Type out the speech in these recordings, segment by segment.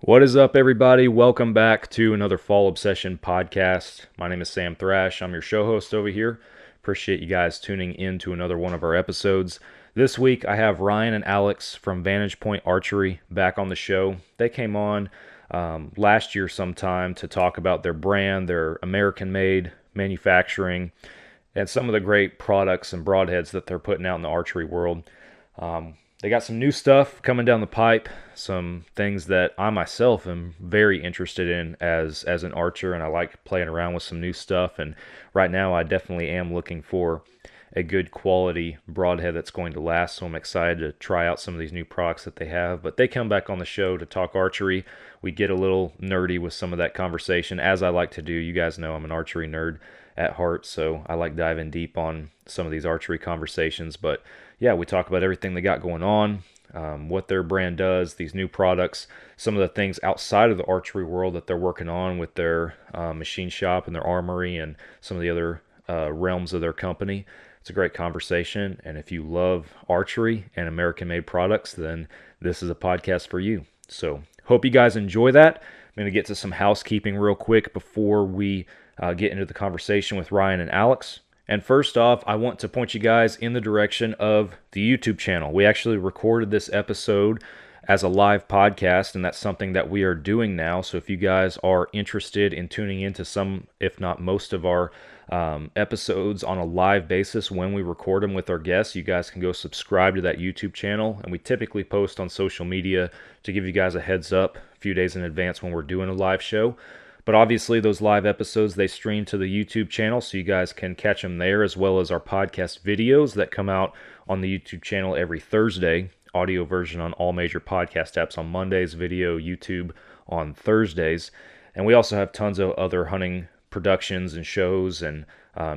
What is up, everybody? Welcome back to another Fall Obsession podcast. My name is Sam Thrash. I'm your show host over here. Appreciate you guys tuning in to another one of our episodes. This week, I have Ryan and Alex from Vantage Point Archery back on the show. They came on last year sometime to talk about their brand, their American-made manufacturing, and some of the great products and broadheads that they're putting out in the archery world. They got some new stuff coming down the pipe, some things that I myself am very interested in as an archer, and I like playing around with some new stuff. And right now I definitely am looking for a good quality broadhead that's going to last, so I'm excited to try out some of these new products that they have. But they come back on the show to talk archery. We get a little nerdy with some of that conversation, as I like to do. You guys know I'm an archery nerd at heart, so I like diving deep on some of these archery conversations. But yeah, we talk about everything they got going on, what their brand does, these new products, some of the things outside of the archery world that they're working on with their machine shop and their armory and some of the other realms of their company. It's a great conversation, and if you love archery and American-made products, then this is a podcast for you. So hope you guys enjoy that. I'm going to get to some housekeeping real quick before we get into the conversation with Ryan and Alex. And first off, I want to point you guys in the direction of the YouTube channel. We actually recorded this episode as a live podcast, and that's something that we are doing now. So if you guys are interested in tuning into some, if not most of our episodes on a live basis when we record them with our guests, you guys can go subscribe to that YouTube channel. And we typically post on social media to give you guys a heads up a few days in advance when we're doing a live show. But obviously those live episodes, they stream to the YouTube channel, so you guys can catch them there, as well as our podcast videos that come out on the YouTube channel every Thursday. Audio version on all major podcast apps on Mondays, video, YouTube on Thursdays. And we also have tons of other hunting productions and shows and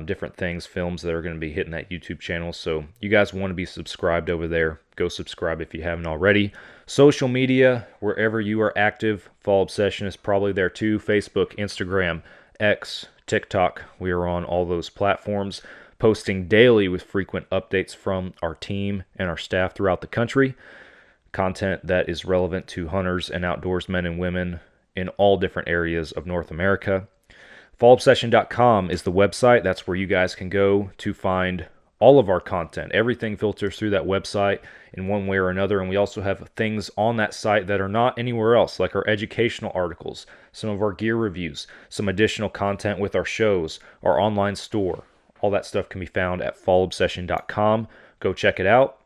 different things, films that are going to be hitting that YouTube channel. So you guys want to be subscribed over there, go subscribe if you haven't already. Social media, wherever you are active, Fall Obsession is probably there too. Facebook, Instagram, X, TikTok. We are on all those platforms, posting daily with frequent updates from our team and our staff throughout the country. Content that is relevant to hunters and outdoorsmen and women in all different areas of North America. FallObsession.com is the website. That's where you guys can go to find all of our content. Everything filters through that website in one way or another, and we also have things on that site that are not anywhere else, like our educational articles, some of our gear reviews, some additional content with our shows, our online store. All that stuff can be found at fallobsession.com. Go check it out.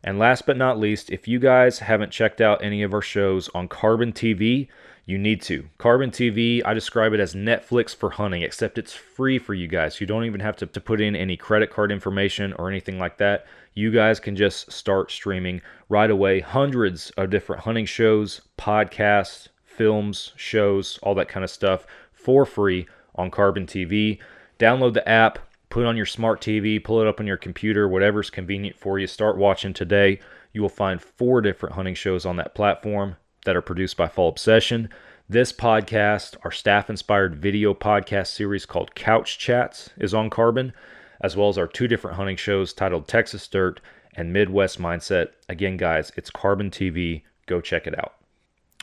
And last but not least, if you guys haven't checked out any of our shows on Carbon TV, you need to. Carbon TV, I describe it as Netflix for hunting, except it's free for you guys. You don't even have to put in any credit card information or anything like that. You guys can just start streaming right away. Hundreds of different hunting shows, podcasts, films, shows, all that kind of stuff for free on Carbon TV. Download the app, put it on your smart TV, pull it up on your computer, whatever's convenient for you. Start watching today. You will find 4 different hunting shows on that platform that are produced by Fall Obsession. This podcast, our staff-inspired video podcast series called Couch Chats, is on Carbon, as well as our 2 different hunting shows titled Texas Dirt and Midwest Mindset. Again, guys, it's Carbon TV. Go check it out.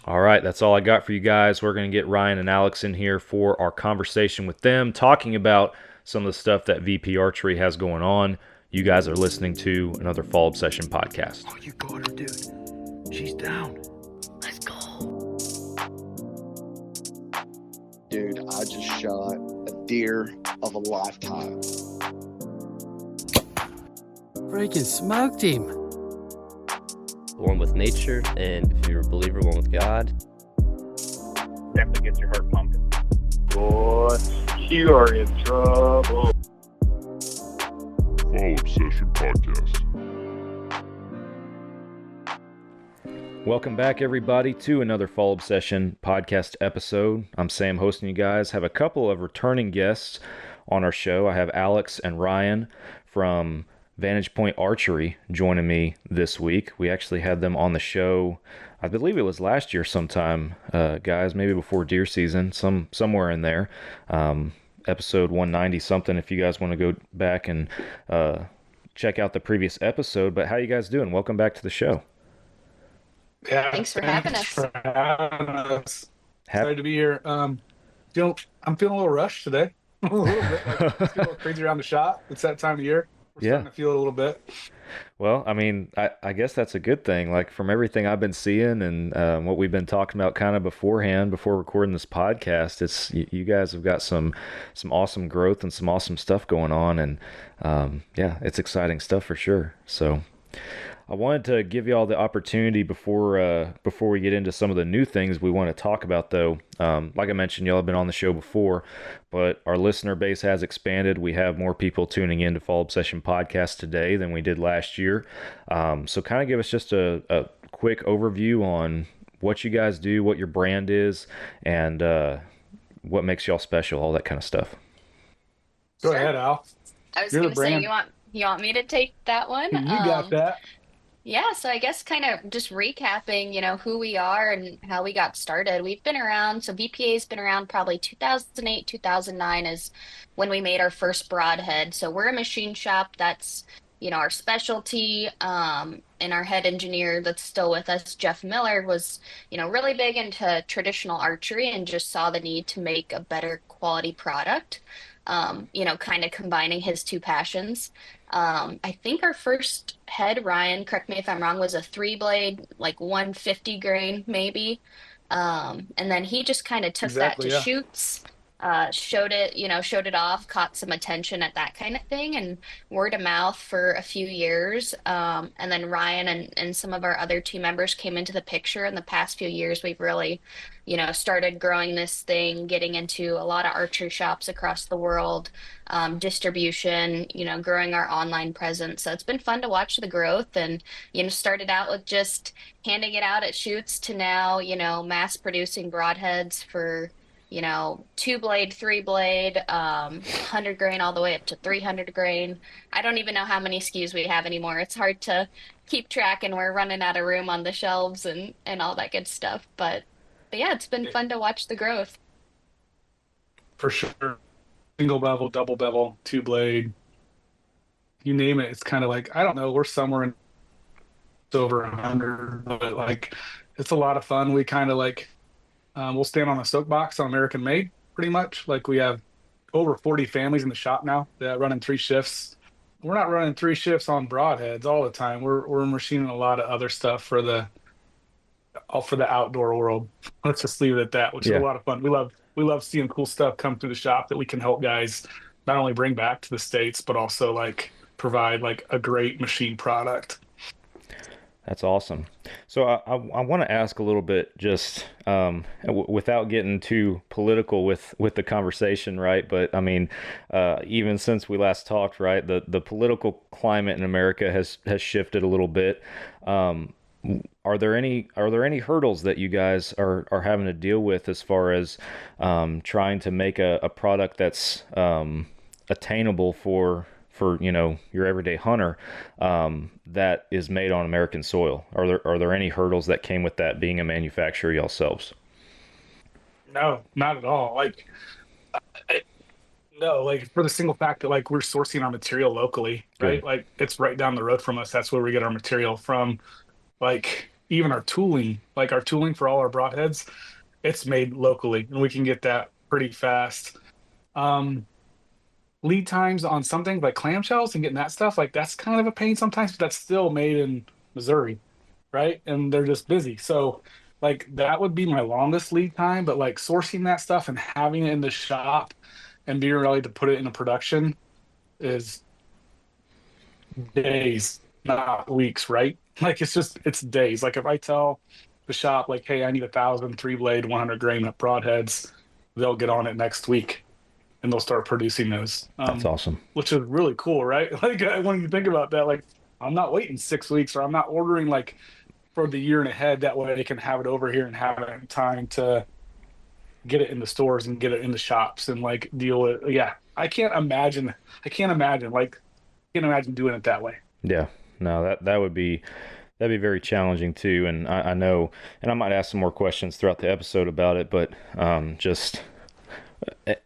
All right, that's all I got for you guys. We're going to get Ryan and Alex in here for our conversation with them, talking about some of the stuff that VP Archery has going on. You guys are listening to another Fall Obsession podcast. Oh, you got her, dude. She's down. Let's go. Dude, I just shot a deer of a lifetime. Freaking smoked him. One with nature, and if you're a believer, one with God. Definitely gets your heart pumping. Boy, you are in trouble. Fall Obsession Podcast. Welcome back, everybody, to another Fall Obsession podcast episode. I'm Sam, hosting you guys. Have a couple of returning guests on our show. I have Alex and Ryan from Vantage Point Archery joining me this week. We actually had them on the show, I believe it was last year sometime, guys, maybe before deer season, somewhere in there. Episode 190 something, if you guys want to go back and check out the previous episode. But how you guys doing? Welcome back to the show. Yeah, Thanks for having thanks us. for having us. Hap- Excited to be here. I'm feeling a little rushed today. A little bit. Like it's getting a little crazy around the shop. It's that time of year. We're yeah. starting to feel it a little bit. Well, I mean, I guess that's a good thing. Like from everything I've been seeing and what we've been talking about kind of beforehand, before recording this podcast, you guys have got some awesome growth and some awesome stuff going on, and yeah, it's exciting stuff for sure. So I wanted to give you all the opportunity before we get into some of the new things we want to talk about, though. Like I mentioned, y'all have been on the show before, but our listener base has expanded. We have more people tuning in to Fall Obsession Podcast today than we did last year. So kind of give us just a quick overview on what you guys do, what your brand is, and what makes y'all special, all that kind of stuff. Go Sure. ahead, Al. I was You're the gonna say, brand. you want me to take that one? You got that. Yeah, so I guess kind of just recapping, who we are and how we got started. We've been around, so BPA's been around probably 2008, 2009 is when we made our first Broadhead. So we're a machine shop that's, our specialty. And our head engineer that's still with us, Jeff Miller, was, really big into traditional archery and just saw the need to make a better quality product. Kind of combining his two passions. I think our first head, Ryan, correct me if I'm wrong, was a 3-blade, like 150 grain maybe. And then he just kind of took that Exactly, to yeah. shoots, showed it off, caught some attention at that kind of thing, and word of mouth for a few years. And then Ryan and some of our other team members came into the picture. In the past few years, we've really, started growing this thing, getting into a lot of archery shops across the world, distribution, growing our online presence. So it's been fun to watch the growth and, started out with just handing it out at shoots to now, mass producing broadheads for, 2-blade, 3-blade, 100 grain all the way up to 300 grain. I don't even know how many SKUs we have anymore. It's hard to keep track and we're running out of room on the shelves and all that good stuff. But yeah, it's been fun to watch the growth. For sure. Single bevel, double bevel, 2-blade, you name it. It's kind of like, I don't know, we're somewhere in over 100, but like it's a lot of fun. We kind of like we'll stand on a soapbox on American made pretty much. Like we have over 40 families in the shop now that run in 3 shifts. We're not running 3 shifts on broadheads all the time. We're machining a lot of other stuff for the outdoor world. Let's just leave it at that, which is a lot of fun. We love seeing cool stuff come through the shop that we can help guys not only bring back to the States, but also like provide like a great machine product. That's awesome. So I want to ask a little bit, just without getting too political with the conversation, right? But I mean, even since we last talked, right, the political climate in America has shifted a little bit. Are there any hurdles that you guys are having to deal with as far as trying to make a product that's attainable for your everyday hunter, that is made on American soil? Are there any hurdles that came with that, being a manufacturer yourselves? No, not at all. Like no, like for the single fact that like we're sourcing our material locally, right? Good. Like it's right down the road from us. That's where we get our material from. Like even our tooling, like our tooling for all our broadheads, it's made locally and we can get that pretty fast. Lead times on something like clamshells and getting that stuff, like that's kind of a pain sometimes, but that's still made in Missouri, right? And they're just busy. So like that would be my longest lead time, but like sourcing that stuff and having it in the shop and being ready to put it into production is days, not weeks, right? Like it's days. Like if I tell the shop like, hey, I need 1,000 3-blade 100 grain broadheads, they'll get on it next week and they'll start producing those. That's awesome. Which is really cool, right? Like when you think about that, like I'm not waiting 6 weeks, or I'm not ordering like for the year and ahead. That way they can have it over here and have it in time to get it in the stores and get it in the shops and like deal with. Yeah, I can't imagine doing it that way. Yeah, no, that would be very challenging too. And I know, and I might ask some more questions throughout the episode about it, but just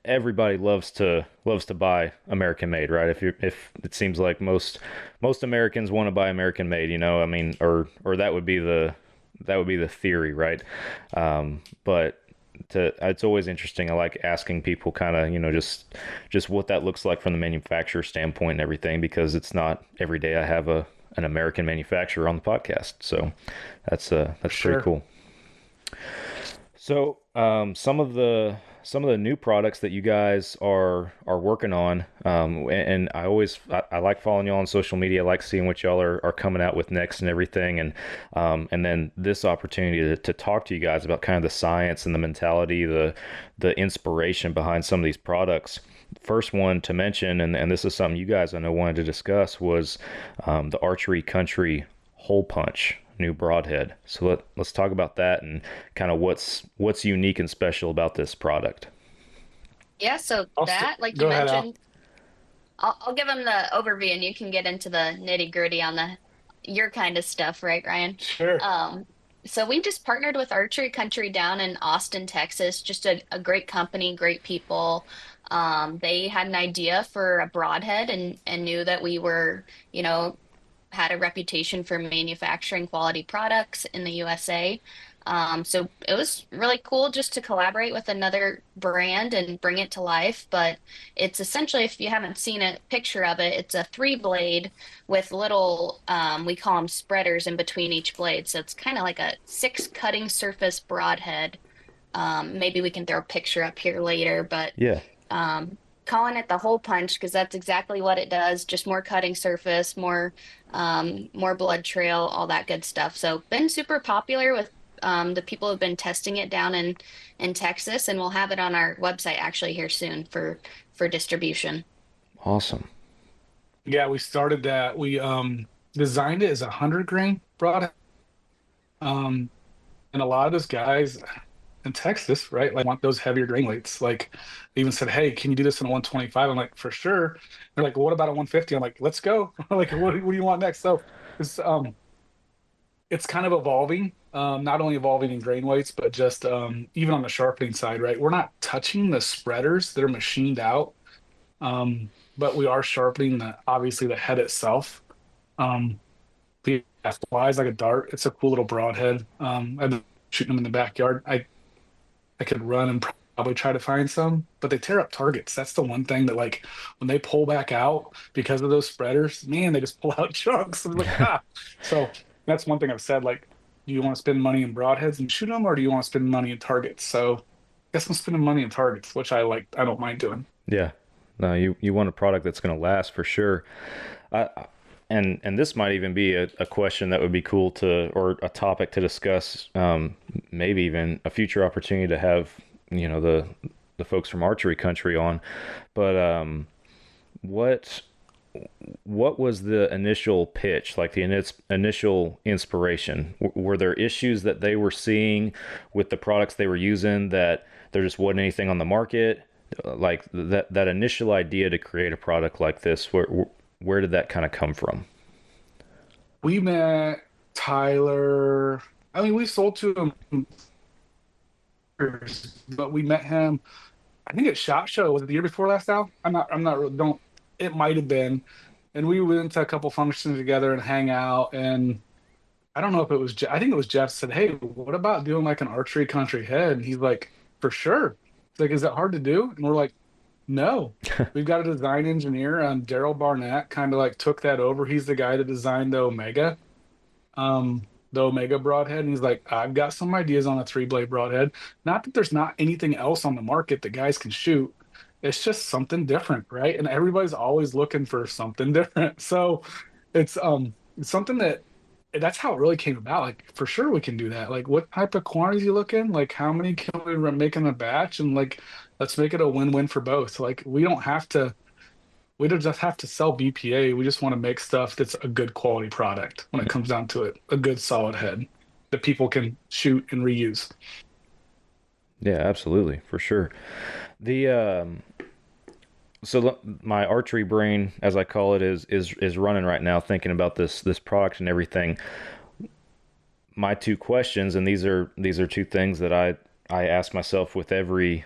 everybody loves to buy American made, right? If it seems like most Americans want to buy American made, I mean, or that would be the that would be the theory, right? But it's always interesting. I like asking people kind of, just what that looks like from the manufacturer standpoint and everything, because it's not every day I have an American manufacturer on the podcast. So that's pretty cool. So some of the new products that you guys are working on, and I like following y'all on social media. I like seeing what y'all are coming out with next and everything, and then this opportunity to talk to you guys about kind of the science and the mentality, the inspiration behind some of these products. First one to mention, and this is something you guys I know wanted to discuss, was the Archery Country Hole Punch new Broadhead. So let's talk about that and kind of what's unique and special about this product. Yeah, so like you mentioned, I'll give them the overview and you can get into the nitty-gritty on your kind of stuff, right, Ryan? Sure. So we just partnered with Archery Country down in Austin, Texas. Just a great company, great people. They had an idea for a broadhead and knew that we were, had a reputation for manufacturing quality products in the USA. So it was really cool just to collaborate with another brand and bring it to life. But it's essentially, if you haven't seen a picture of it, it's a 3-blade with little, we call them spreaders in between each blade. So it's kind of like a 6 cutting surface broadhead. Maybe we can throw a picture up here later, but yeah. Calling it the hole punch because that's exactly what it does. Just more cutting surface, more blood trail, all that good stuff. So been super popular with the people who've been testing it down in Texas, and we'll have it on our website actually here soon for distribution. Awesome. Yeah, we started that. We designed it as a 100-grain broadhead. And a lot of those guys in Texas, right, like want those heavier grain weights. Like they even said, hey, can you do this in a 125? I'm like, for sure. They're like, well, what about a 150? I'm like, let's go. Like, what do you want next? So it's kind of evolving, not only evolving in grain weights, but just even on the sharpening side, right? We're not touching the spreaders that are machined out, but we are sharpening obviously the head itself. It flies like a dart. It's a cool little broadhead. I've been shooting them in the backyard. I could run and probably try to find some, but they tear up targets. That's the one thing that, like, when they pull back out because of those spreaders, man, they just pull out chunks. And like, So that's one thing I've said, like, do you want to spend money in broadheads and shoot them, or do you want to spend money in targets? So I guess I'm spending money in targets, which I don't mind doing. Yeah. No, you want a product that's going to last for sure. And this might even be a question that would be cool or a topic to discuss, maybe even a future opportunity to have, the folks from Archery Country on. But what was the initial pitch, like the initial inspiration? Were there issues that they were seeing with the products they were using that there just wasn't anything on the market? Like that initial idea to create a product like this, where did that kind of come from? We met Tyler. I mean, we sold to him, but we met him, I think at SHOT Show. Was it the year before last, Al? I'm not, don't, it might have been. And we went to a couple functions together and hang out. And I don't know if it was, I think it was Jeff said, hey, what about doing like an Archery Country head? And he's like, for sure. He's like, is that hard to do? And we're like, no. We've got a design engineer, Daryl Barnett, kind of like took that over. He's the guy that designed the Omega broadhead. And he's like, I've got some ideas on a 3-blade broadhead. Not that there's not anything else on the market that guys can shoot. It's just something different, right? And everybody's always looking for something different. So it's something that's how it really came about. Like, for sure we can do that. Like, what type of quantities you looking? Like, how many can we make in a batch? And like, let's make it a win-win for both. Like, we don't just have to sell BPA. We just want to make stuff that's a good quality product when it comes down to it. A good solid head that people can shoot and reuse. Yeah, absolutely, for sure. So my archery brain, as I call it, is running right now, thinking about this product and everything. My 2 questions, and these are 2 things that I ask myself with every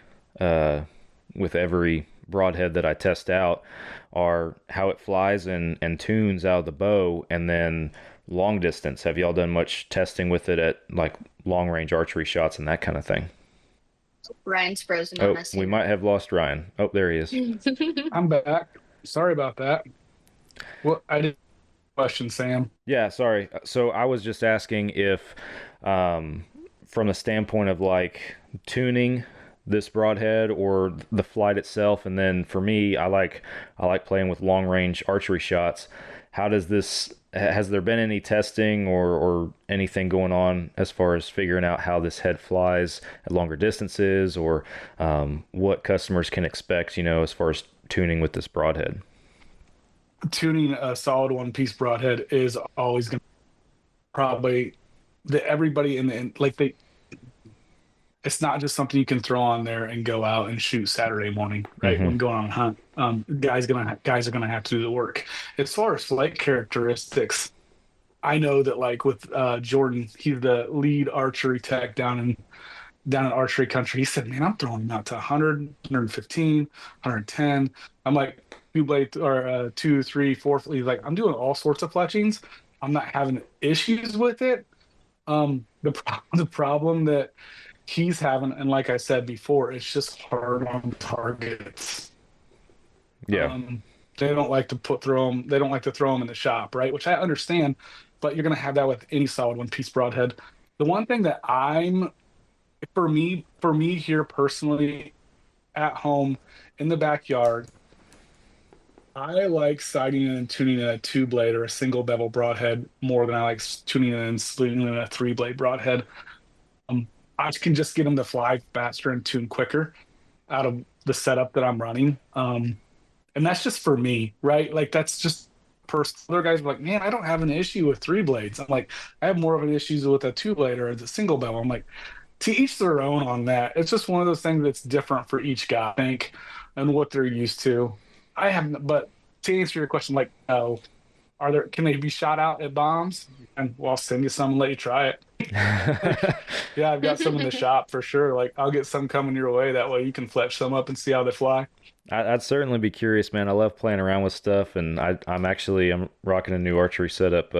broadhead that I test out, are how it flies and tunes out of the bow, and then long distance? Have y'all done much testing with it at like long range archery shots and that kind of thing? Ryan's frozen on Oh, us we here. might have lost Ryan. Oh, there he is. I'm back. Sorry about that. Well, I did question, Sam. Yeah, sorry. So I was just asking if, from the standpoint of like tuning this broadhead or the flight itself, and then for me, I like playing with long range archery shots. How does this? Has there been any testing or anything going on as far as figuring out how this head flies at longer distances, or what customers can expect, as far as tuning with this broadhead? Tuning a solid one-piece broadhead is always going to probably everybody it's not just something you can throw on there and go out and shoot Saturday morning, right? Mm-hmm. When going on a hunt, guys are gonna have to do the work. As far as flight characteristics, I know that like with Jordan, he's the lead archery tech down in Archery Country. He said, "Man, I'm throwing them out to 100, 115, 110." I'm like two blade or 2, 3, 4. He's like, "I'm doing all sorts of fletchings. I'm not having issues with it." The problem that he's having, and like I said before, it's just hard on targets. Yeah. They don't like to throw them. They don't like to throw them in the shop, right? Which I understand, but you're going to have that with any solid one-piece broadhead. The one thing that for me here personally, at home in the backyard, I like sighting in and tuning in a 2-blade or a single bevel broadhead more than I like tuning in and slinging in a 3-blade broadhead. I can just get them to fly faster and tune quicker out of the setup that I'm running. And that's just for me, right? Like that's just personal. Other guys are like, "Man, I don't have an issue with 3 blades." I'm like, I have more of an issue with a 2-blade or the single bevel. I'm like, to each their own on that. It's just one of those things that's different for each guy, I think, and what they're used to. But to answer your question, like, can they be shot out at bombs? And well, I'll send you some and let you try it. Yeah, I've got some in the shop for sure. Like, I'll get some coming your way. That way you can fletch some up and see how they fly. I'd certainly be curious, man. I love playing around with stuff, and I'm rocking a new archery setup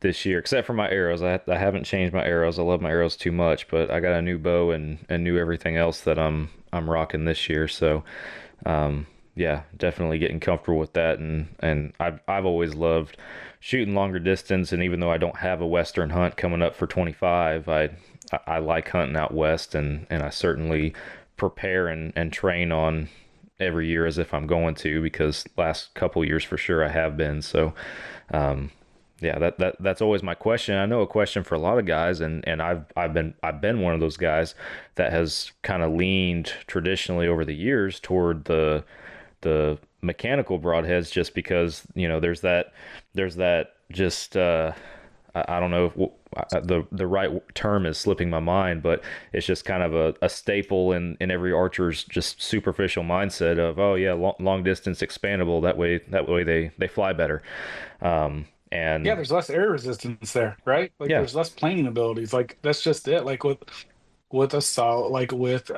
this year, except for my arrows. I haven't changed my arrows. I love my arrows too much, but I got a new bow and new everything else that I'm rocking this year. So, yeah, definitely getting comfortable with that, and I've always loved shooting longer distance, and even though I don't have a Western hunt coming up for 25, I like hunting out west, and I certainly prepare and train on every year as if I'm going to, because last couple years for sure I have been. So yeah, that's always my question. I know a question for a lot of guys, and I've been one of those guys that has kind of leaned traditionally over the years toward the mechanical broadheads, just because there's that just I don't know if the right term is slipping my mind, but it's just kind of a staple in every archer's just superficial mindset of, oh yeah, long distance expandable, that way they fly better. And yeah, there's less air resistance there, right? Like, yeah, there's less planing abilities. Like, that's just it. Like with a solid, like with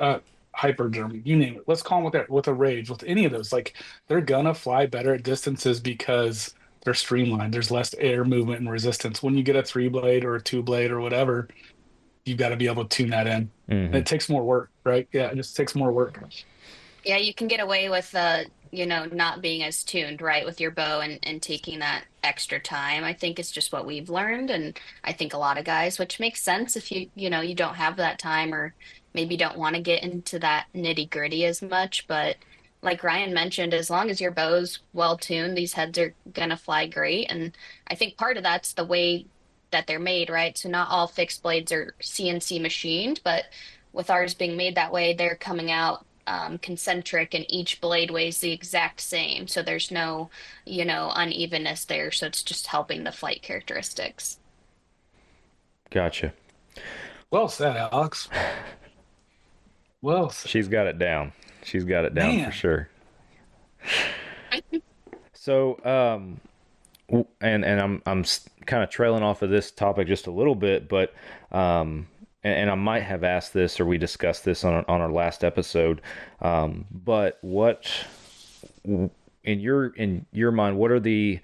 hyperdermy, you name it. Let's call them with a rage, with any of those. Like, they're gonna fly better at distances because they're streamlined. There's less air movement and resistance. When you get a 3-blade or a 2-blade or whatever, you've got to be able to tune that in. And it takes more work, right? Yeah, it just takes more work. Yeah, you can get away with not being as tuned, right, with your bow and taking that extra time. I think it's just what we've learned, and I think a lot of guys, which makes sense if you don't have that time, or maybe don't want to get into that nitty-gritty as much. But like Ryan mentioned, as long as your bow's well tuned, these heads are gonna fly great. And I think part of that's the way that they're made, right? So not all fixed blades are CNC machined, but with ours being made that way, they're coming out concentric, and each blade weighs the exact same. So there's no, unevenness there. So it's just helping the flight characteristics. gotcha. Well said, Alex. Well said. She's got it down. She's got it down, Man. for sure. So, and I'm kind of trailing off of this topic just a little bit, but and I might have asked this, or we discussed this on our last episode, but what in your mind, what are the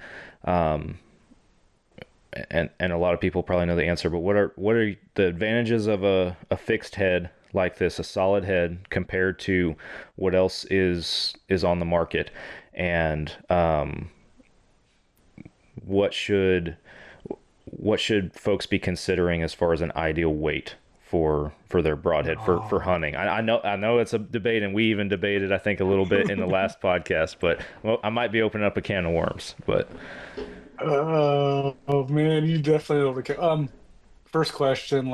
and a lot of people probably know the answer, but what are the advantages of a fixed head like this, a solid head, compared to what else is on the market, and what should folks be considering as far as an ideal weight for their broadhead for hunting? I know it's a debate, and we even debated, I think, a little bit in the last podcast, but well, I might be opening up a can of worms. But oh man, you definitely overcame. First question,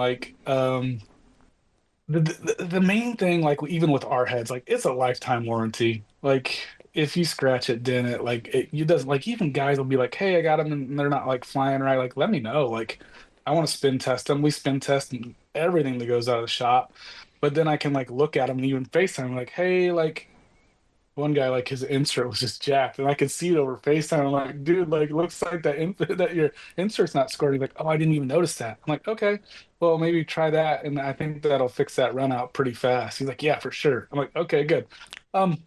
the main thing, like even with our heads, like it's a lifetime warranty. Like if you scratch it, dent it, like you doesn't like even guys will be like, hey, I got them and they're not like flying right. Like let me know. Like I want to spin test them. We spin test everything that goes out of the shop, but then I can like look at them and even FaceTime like, hey, like one guy, like his insert was just jacked, and I could see it over FaceTime. I'm like, dude, like looks like that your insert's not scored. He's like, oh, I didn't even notice that. I'm like, okay, well maybe try that, and I think that'll fix that run out pretty fast. He's like, yeah, for sure. I'm like, okay, good. Um,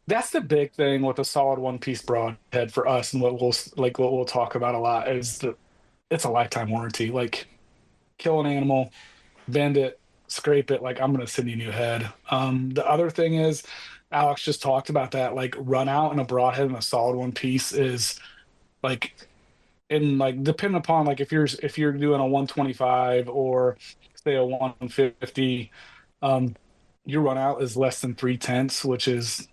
that's the big thing with a solid one piece broadhead for us, and what we'll talk about a lot is that it's a lifetime warranty. Like, kill an animal, bend it, scrape it, like I'm gonna send you a new head. The other thing is, Alex just talked about that, like run out in a broadhead and a solid one piece is like, and like depending upon like if you're doing a 125 or say a 150, your run out is less than 3/10, which is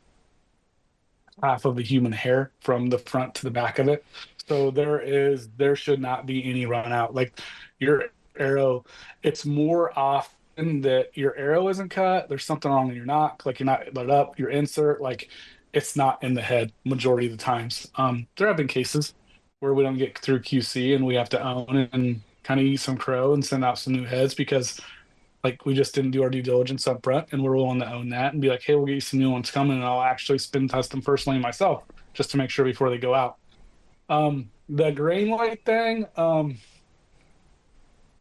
half of a human hair from the front to the back of it. So there should not be any run out. Like your arrow, it's more often that your arrow isn't cut. There's something wrong in your nock, like you're not lit up, your insert, like it's not in the head majority of the times. There have been cases where we don't get through QC and we have to own and kind of eat some crow and send out some new heads because like we just didn't do our due diligence up front, and we're willing to own that and be like, hey, we'll get you some new ones coming, and I'll actually spin test them personally myself just to make sure before they go out. The grain light thing,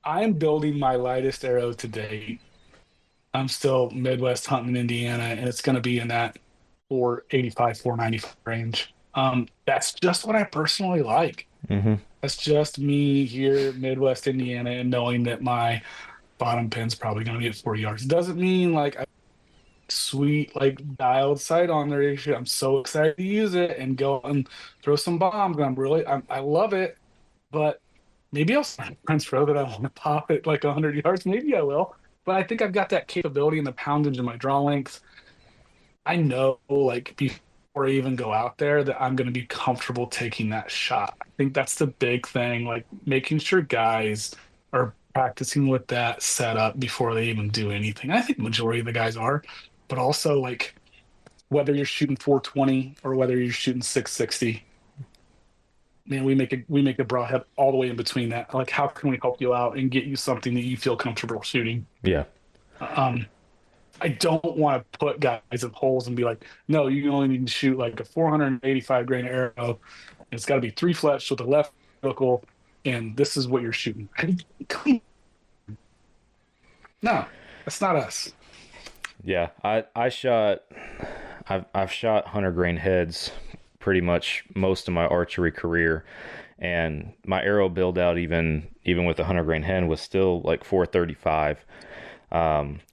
I'm building my lightest arrow to date. I'm still Midwest hunting in Indiana, and it's going to be in that 485, 495 range. That's just what I personally like. mm-hmm. That's just me here, Midwest Indiana, and knowing that my bottom pin's probably going to be at 40 yards. Doesn't mean like a sweet like dialed sight on there. I'm so excited to use it and go and throw some bombs. I love it, but maybe I'll find Prince throw that I want to pop it like 100 yards. Maybe I will, but I think I've got that capability and the poundage in my draw length. I know like before I even go out there that I'm going to be comfortable taking that shot. I think that's the big thing, like making sure guys are practicing with that setup before they even do anything. I think the majority of the guys are, but also like whether you're shooting 420 or whether you're shooting 660, man, we make a broadhead all the way in between that. Like, how can we help you out and get you something that you feel comfortable shooting? Yeah. I don't want to put guys in holes and be like, no, you only need to shoot like a 485 grain arrow. It's got to be 3 fletched with a left vertical, and this is what you're shooting. No, that's not us. Yeah, I've shot 100 grain heads pretty much most of my archery career, and my arrow build out even with a 100 grain hen was still like 435,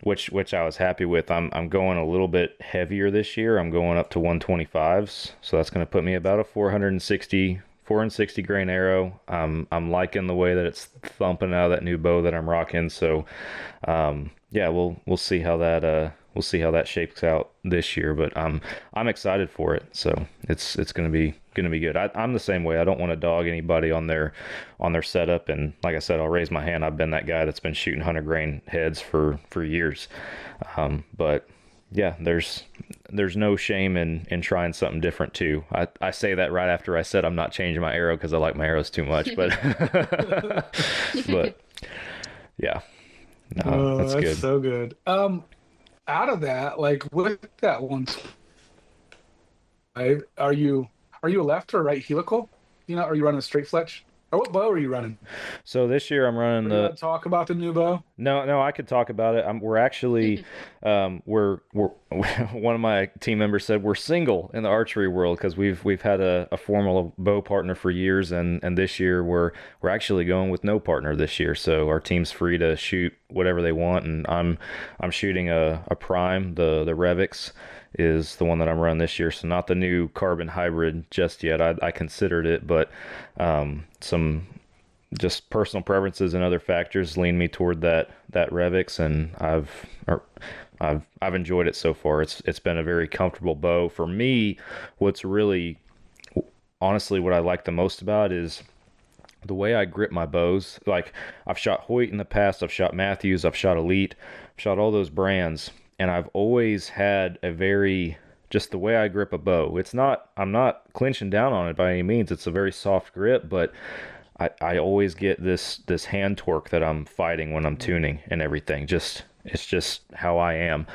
which I was happy with. I'm going a little bit heavier this year. I'm going up to 125s, so that's going to put me about a 460 grain arrow. I'm liking the way that it's thumping out of that new bow that I'm rocking. So, yeah, we'll see how that shapes out this year. But I'm excited for it. So it's gonna be good. I'm the same way. I don't want to dog anybody on their setup. And like I said, I'll raise my hand. I've been that guy that's been shooting 100 grain heads for years. But yeah, there's no shame in trying something different too. I say that right after I said I'm not changing my arrow because I like my arrows too much, but but yeah, no, that's good. So good. Out of that, like with that one, are you a left or right helical? Are you running a straight fletch? Or what bow are you running? So this year I'm running Are you allowed to talk about the new bow? No, I could talk about it. We're actually, we're one of my team members said we're single in the archery world because we've had a formal bow partner for years, and this year we're actually going with no partner this year. So our team's free to shoot whatever they want, and I'm shooting a prime. The Revix is the one that I'm running this year. So not the new carbon hybrid just yet. I considered it, but some just personal preferences and other factors lean me toward that Revix, and I've enjoyed it so far. It's been a very comfortable bow for me. What's really, honestly, what I like the most about it is the way I grip my bows. Like, I've shot Hoyt in the past, I've shot Matthews, I've shot Elite, I've shot all those brands, and I've always had a very, just the way I grip a bow. I'm not clinching down on it by any means. It's a very soft grip, but I always get this hand torque that I'm fighting when I'm tuning and everything. It's just how I am.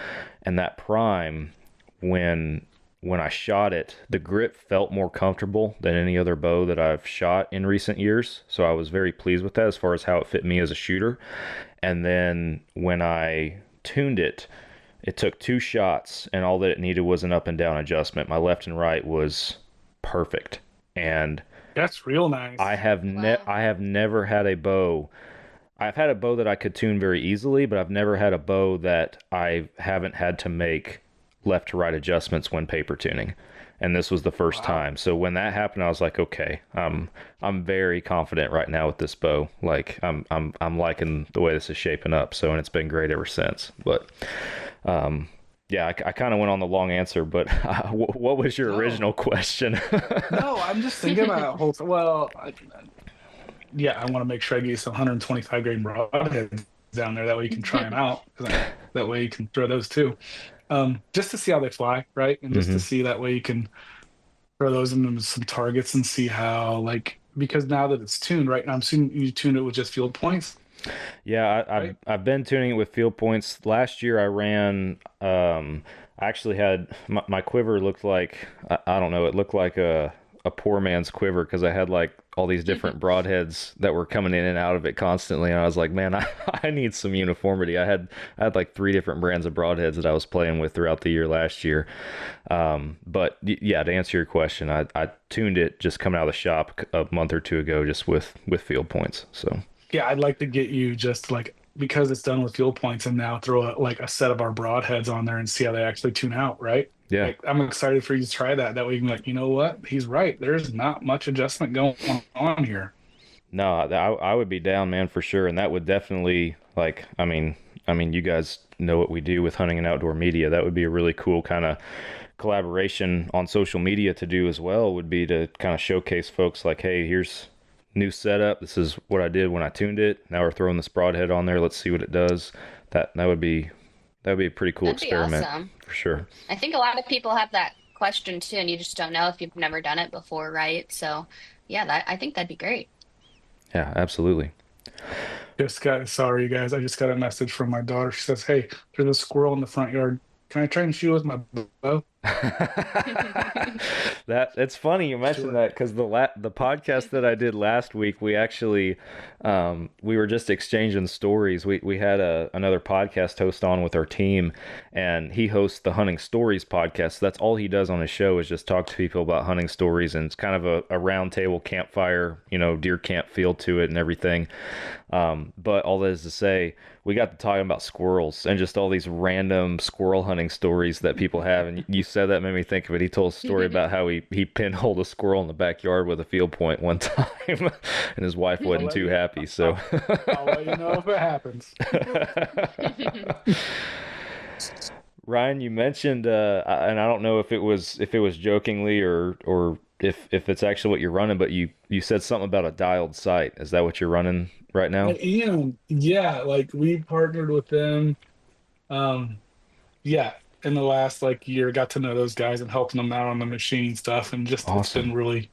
And that prime, when I shot it, the grip felt more comfortable than any other bow that I've shot in recent years. So I was very pleased with that as far as how it fit me as a shooter. And then when I tuned it, it took 2 shots, and all that it needed was an up and down adjustment. My left and right was perfect. And That's real nice. I have never had a bow. I've had a bow that I could tune very easily, but I've never had a bow that I haven't had to make left to right adjustments when paper tuning. And this was the first time. So when that happened, I was like, okay, I'm very confident right now with this bow. Like, I'm liking the way this is shaping up. So, and it's been great ever since. But yeah, I kind of went on the long answer, but what was your original question? No, I'm just thinking about whole. Well, I want to make sure I get you some 125 grain broadheads down there. That way you can try them out. That way you can throw those too, just to see how they fly, right? And just to see that way you can throw those into some targets and see how, like, because now that it's tuned, right? Now I'm assuming you tuned it with just field points. Yeah, I've been tuning it with field points. Last year I ran, I actually had, my quiver looked like, I don't know, it looked like a poor man's quiver because I had like all these different broadheads that were coming in and out of it constantly. And I was like, man, I need some uniformity. I had like 3 different brands of broadheads that I was playing with throughout the year last year. But yeah, to answer your question, I tuned it just coming out of the shop a month or 2 ago, just with field points. So. Yeah, I'd like to get you just like, because it's done with fuel points, and now throw a set of our broadheads on there and see how they actually tune out, right? Yeah. Like, I'm excited for you to try that. That way you can be like, you know what? He's right. There's not much adjustment going on here. No, I would be down, man, for sure. And that would definitely, like, I mean, you guys know what we do with hunting and outdoor media. That would be a really cool kind of collaboration on social media to do as well, would be to kind of showcase folks like, hey, here's new setup. This is what I did when I tuned it. Now we're throwing this broadhead on there. Let's see what it does. That would be a pretty cool experiment. Awesome. For sure. I think a lot of people have that question too, and you just don't know if you've never done it before, right? So yeah, I think that'd be great. Yeah, absolutely. Sorry, you guys. I just got a message from my daughter. She says, hey, there's a squirrel in the front yard. Can I try and shoot with my bow? That it's funny you mentioned that, because the podcast that I did last week, we actually we were just exchanging stories. We had another podcast host on with our team, and he hosts the Hunting Stories podcast. So that's all he does on his show, is just talk to people about hunting stories, and it's kind of a round table campfire, deer camp feel to it and everything. But all that is to say, we got to talking about squirrels and just all these random squirrel hunting stories that people have. And you said that made me think of it. He told a story about how he pinholed a squirrel in the backyard with a field point one time, and his wife wasn't too happy. So I'll let you know if it happens. Ryan, you mentioned, and I don't know if it was jokingly or if it's actually what you're running, but you said something about a dialed sight. Is that what you're running right now? And yeah, like we partnered with them. Yeah, in the last year, got to know those guys and helping them out on the machine stuff, and just Awesome. It's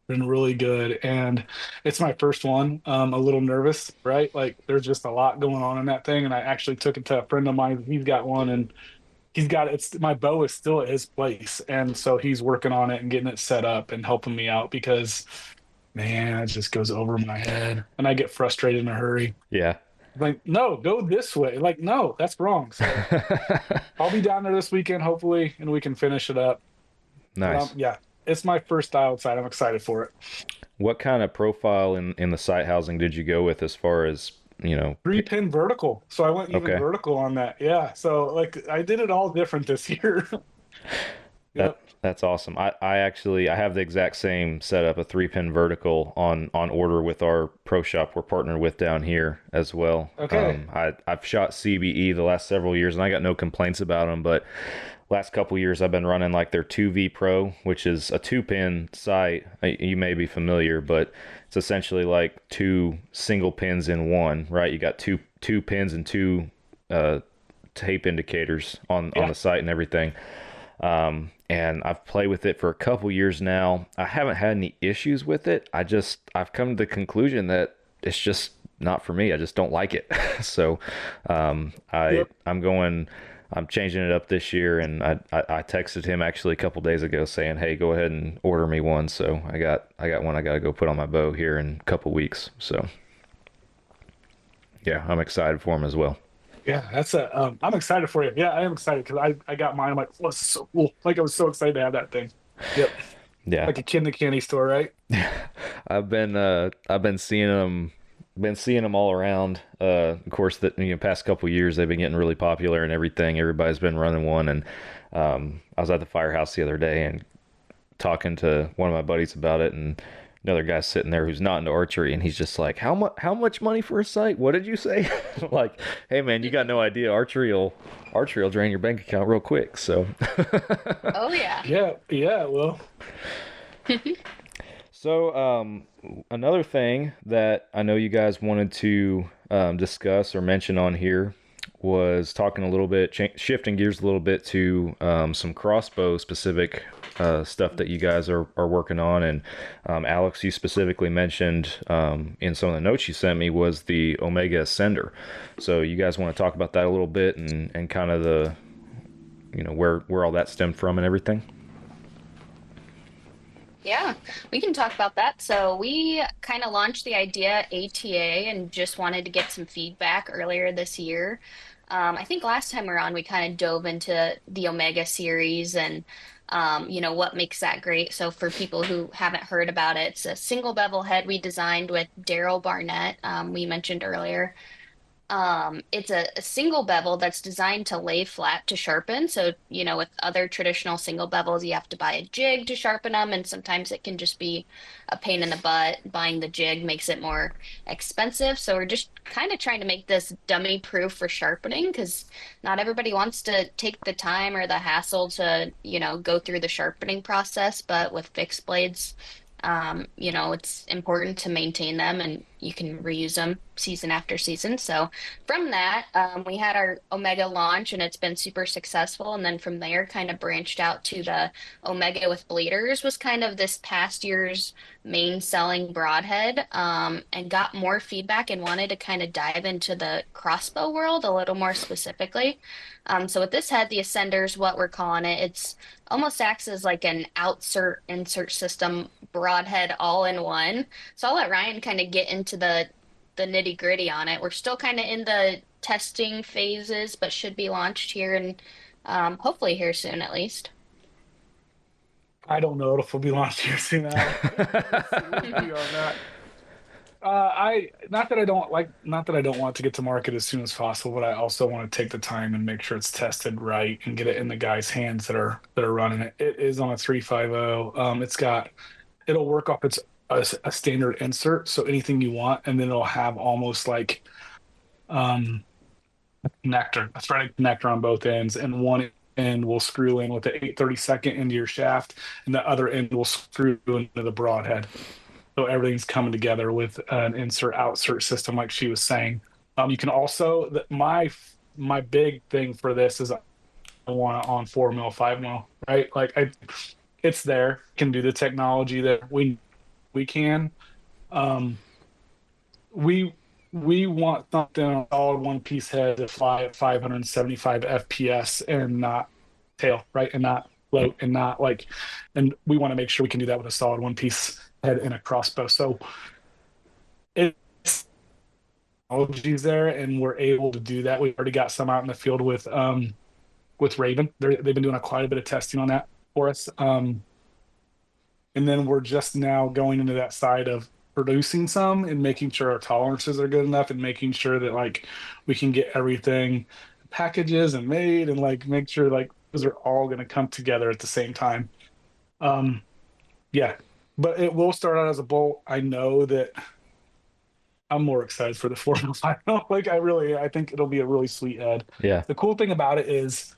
been really good. And it's my first one. A little nervous, right? Like there's just a lot going on in that thing. And I actually took it to a friend of mine. He's got one, and my bow is still at his place, and so he's working on it and getting it set up and helping me out, because man, it just goes over my head, and I get frustrated in a hurry. Yeah. Like, no, go this way. Like, no, that's wrong. So I'll be down there this weekend, hopefully, and we can finish it up. Nice. Yeah, it's my first dialed site. I'm excited for it. What kind of profile in the site housing did you go with as far as, 3-pin vertical. So I went even Okay. vertical on that. Yeah. So like I did it all different this year. Yep. That's awesome. I actually I have the exact same setup, a 3-pin vertical on order with our pro shop we're partnered with down here as well. Okay. I've shot CBE the last several years and I got no complaints about them, but last couple years I've been running like their 2V Pro, which is a 2-pin sight. You may be familiar, but it's essentially like two single pins in one, right? You got two pins and two tape indicators on the sight and everything. And I've played with it for a couple years now. I haven't had any issues with it. I've come to the conclusion that it's just not for me. I just don't like it. So, I'm changing it up this year, and I texted him actually a couple days ago saying, "Hey, go ahead and order me one." So I got one I got to go put on my bow here in a couple weeks. So yeah, I'm excited for him as well. Yeah, I'm excited for you. Yeah, I am excited because I got mine. I'm like, oh, this is so cool. Like I was so excited to have that thing. Yep. Yeah. Like a kid in the candy store, right? I've been seeing them all around. Of course, past couple years they've been getting really popular and everything. Everybody's been running one, and I was at the firehouse the other day and talking to one of my buddies about it, and another guy sitting there who's not into archery, and he's just like, how much money for a sight? What did you say? I'm like, hey man, you got no idea. Archery will drain your bank account real quick. So Oh yeah. Yeah, well. So, another thing that I know you guys wanted to discuss or mention on here was talking a little bit, shifting gears a little bit to some crossbow specific stuff that you guys are working on. And Alex, you specifically mentioned in some of the notes you sent me was the Omega Ascender. So you guys want to talk about that a little bit and kind of the, where all that stemmed from and everything? Yeah, we can talk about that. So we kind of launched the idea ATA and just wanted to get some feedback earlier this year. I think last time around we kind of dove into the Omega series and what makes that great. So for people who haven't heard about it, it's a single bevel head we designed with Daryl Barnett, we mentioned earlier. It's a single bevel that's designed to lay flat to sharpen. So, with other traditional single bevels, you have to buy a jig to sharpen them, and sometimes it can just be a pain in the butt. Buying the jig makes it more expensive. So we're just kind of trying to make this dummy proof for sharpening because not everybody wants to take the time or the hassle to, go through the sharpening process. But with fixed blades, it's important to maintain them and you can reuse them season after season. So from that, we had our Omega launch and it's been super successful. And then from there, kind of branched out to the Omega with bleeders was kind of this past year's main selling broadhead, and got more feedback and wanted to kind of dive into the crossbow world a little more specifically. So with this head, the Ascender's what we're calling it. It's almost acts as like an outsert insert system broadhead all in one. So I'll let Ryan kind of get into the nitty gritty on it. We're still kind of in the testing phases, but should be launched here and hopefully here soon at least. I don't know if it'll be launched here soon. We'll see on that. Not that I don't want it to get to market as soon as possible, but I also want to take the time and make sure it's tested right and get it in the guys' hands that are running it. It is on a 350. It'll work off a standard insert, so anything you want, and then it'll have almost like a threaded connector on both ends, and one end will screw in with the 8/32 into your shaft, and the other end will screw into the broadhead. So everything's coming together with an insert-outsert system, like she was saying. You can also my big thing for this is I want it on 4mm, 5mm, right? Like it's there. Can do the technology that we can. We want something on a solid one-piece head to fly at 575 FPS and not tail, right? And not float and not and we want to make sure we can do that with a solid one-piece head and a crossbow. So it's technologies there, and we're able to do that. We've already got some out in the field with Raven. They've been doing quite a bit of testing on that for us. And then we're just now going into that side of producing some and making sure our tolerances are good enough and making sure that like we can get everything packages and made and like make sure like those are all going to come together at the same time. Yeah, but it will start out as a bolt. I know that I'm more excited for the 4.5. Like I think it'll be a really sweet head. Yeah. The cool thing about it is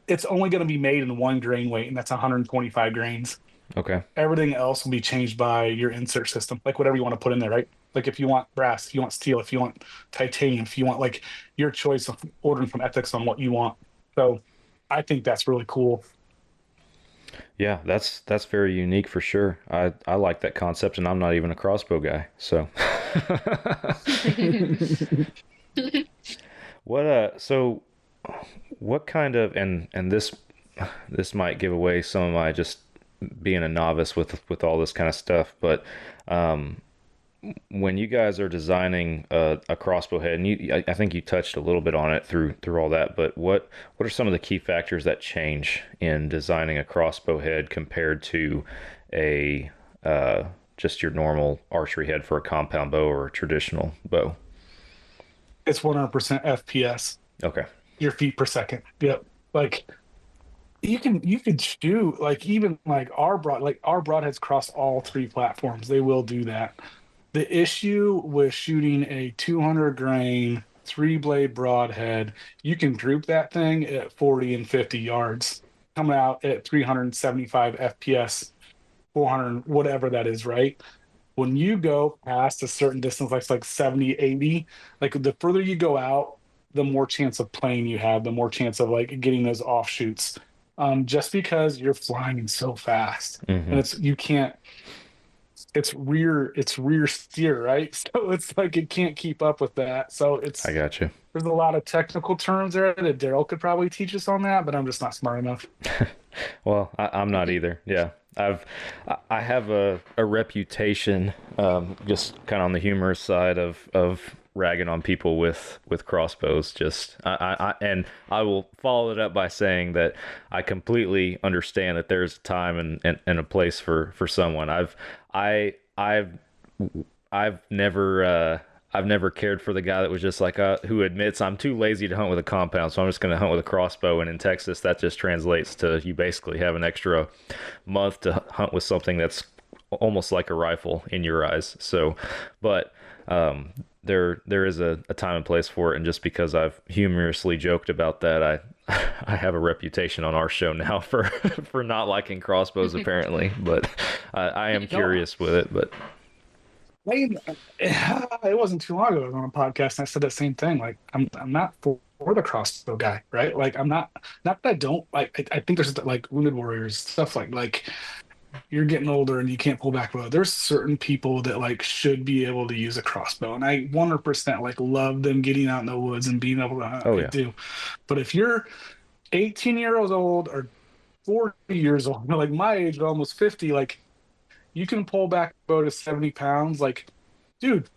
it's only going to be made in one grain weight, and that's 125 grains. Okay. Everything else will be changed by your insert system, like whatever you want to put in there, right? Like if you want brass, if you want steel, if you want titanium, if you want like your choice of ordering from Ethics on what you want. So I think that's really cool. Yeah, that's very unique for sure. I like that concept, and I'm not even a crossbow guy, so. What kind of, and this might give away some of my just being a novice with all this kind of stuff, but when you guys are designing a crossbow head, and I think you touched a little bit on it through all that, but what are some of the key factors that change in designing a crossbow head compared to a just your normal archery head for a compound bow or a traditional bow? It's 100% FPS. Okay. Your feet per second. Yep. Like you could shoot like even like our broadheads cross all three platforms. They will do that. The issue with shooting a 200 grain 3-blade broadhead, you can droop that thing at 40 and 50 yards, coming out at 375 FPS, 400, whatever that is, right? When you go past a certain distance, like 70, 80, like the further you go out, the more chance of playing you have, the more chance of like getting those offshoots. Just because you're flying so fast, Mm-hmm. and it's rear steer, right? So it's like it can't keep up with that. So I got you. there's a lot of technical terms there that Daryl could probably teach us on that, but I'm just not smart enough. Well, I'm not either. Yeah. I have a reputation, just kind of on the humorous side of ragging on people with crossbows. Just and I will follow it up by saying that I completely understand that there's a time and a place for someone. I've never cared for the guy that was just like who admits I'm too lazy to hunt with a compound, so I'm just going to hunt with a crossbow. And in Texas, that just translates to you basically have an extra month to hunt with something that's almost like a rifle in your eyes. So, but there is a time and place for it, and just because I've humorously joked about that, I have a reputation on our show now for not liking crossbows apparently. But I am curious with it, but. It wasn't too long ago I was on a podcast and I said that same thing. Like I'm not for the crossbow guy, right? Like I'm not that I don't like. I think there's like Wounded Warriors stuff like you're getting older and you can't pull back bow. There's certain people that like should be able to use a crossbow, and I 100% like love them getting out in the woods and being able to hunt. Oh, yeah. I do. But if you're 18 years old or 40 years old, like my age, but almost 50, like. You can pull back a bow to 70 pounds. Like, dude,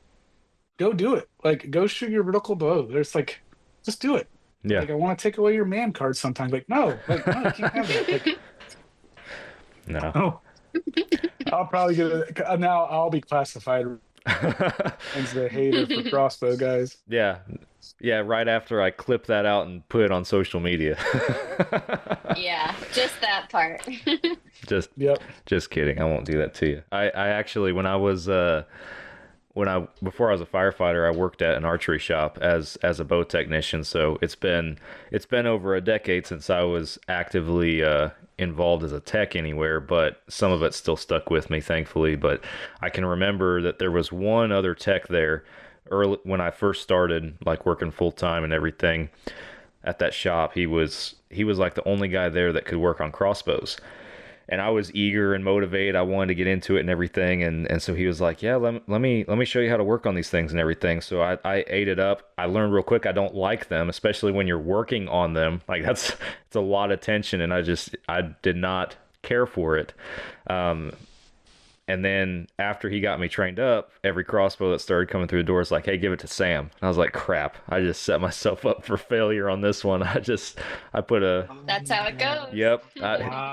go do it. Like, go shoot your vertical bow. There's like, just do it. Yeah. Like, I want to take away your man card sometimes. Like, no, you can't have that. Like, no. Oh, I'll probably get it. Now I'll be classified as the hater for crossbow guys. Yeah. Yeah, right after I clip that out and put it on social media. Yeah, just that part. Just kidding. I won't do that to you. I actually, before I was a firefighter, I worked at an archery shop as a bow technician. So it's been over a decade since I was actively involved as a tech anywhere, but some of it still stuck with me, thankfully. But I can remember that there was one other tech there early when I first started, like working full time and everything at that shop. He was like the only guy there that could work on crossbows. And I was eager and motivated. I wanted to get into it and everything. And so he was like, yeah, let me show you how to work on these things and everything. So I ate it up. I learned real quick I don't like them, especially when you're working on them. Like it's a lot of tension, and I did not care for it. And then after he got me trained up, every crossbow that started coming through the door is like, hey, give it to Sam. And I was like, crap, I just set myself up for failure on this one. I put a, That's how it goes. yep. Wow.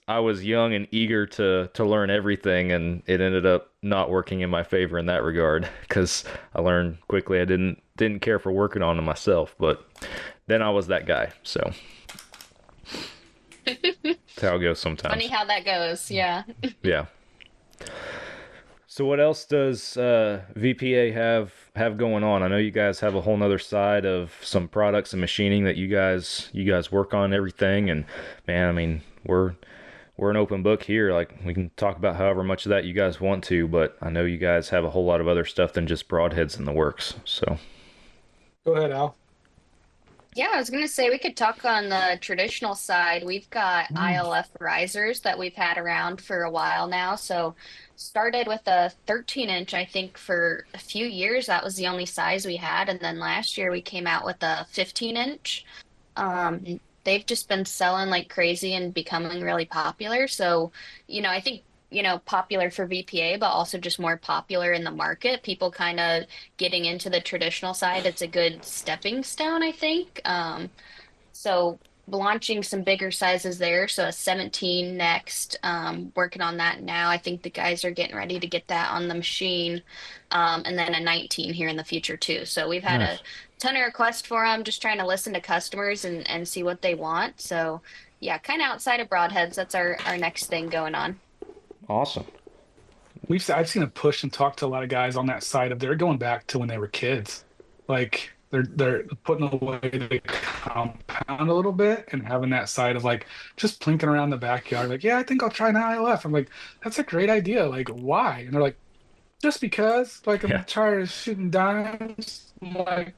I was young and eager to learn everything, and it ended up not working in my favor in that regard because I learned quickly I didn't care for working on them myself. But then I was that guy. So that's how it goes sometimes. Funny how that goes. Yeah. Yeah. So what else does VPA have going on? I know you guys have a whole nother side of some products and machining that you guys work on everything. And man, I mean, we're an open book here. Like, we can talk about however much of that you guys want to, but I know you guys have a whole lot of other stuff than just broadheads in the works. So Go ahead, Al. Yeah, I was going to say we could talk on the traditional side. We've got ILF risers that we've had around for a while now. So started with a 13-inch, I think, for a few years. That was the only size we had. And then last year we came out with a 15-inch. They've just been selling like crazy and becoming really popular. So, I think, popular for VPA, but also just more popular in the market. People kind of getting into the traditional side. It's a good stepping stone, I think. So launching some bigger sizes there. So a 17 next, working on that now. I think the guys are getting ready to get that on the machine. And then a 19 here in the future too. So we've had nice. a ton of requests for them, just trying to listen to customers and see what they want. So yeah, kind of outside of broadheads, that's our next thing going on. Awesome. I've seen a push and talk to a lot of guys on that side of they're going back to when they were kids. Like they're putting away the compound a little bit and having that side of like just plinking around the backyard. Like, yeah, I think I'll try an ILF. I'm like, that's a great idea. Like, why? And they're like, just because. Like, I'm Yeah. tired of shooting dimes. I'm like,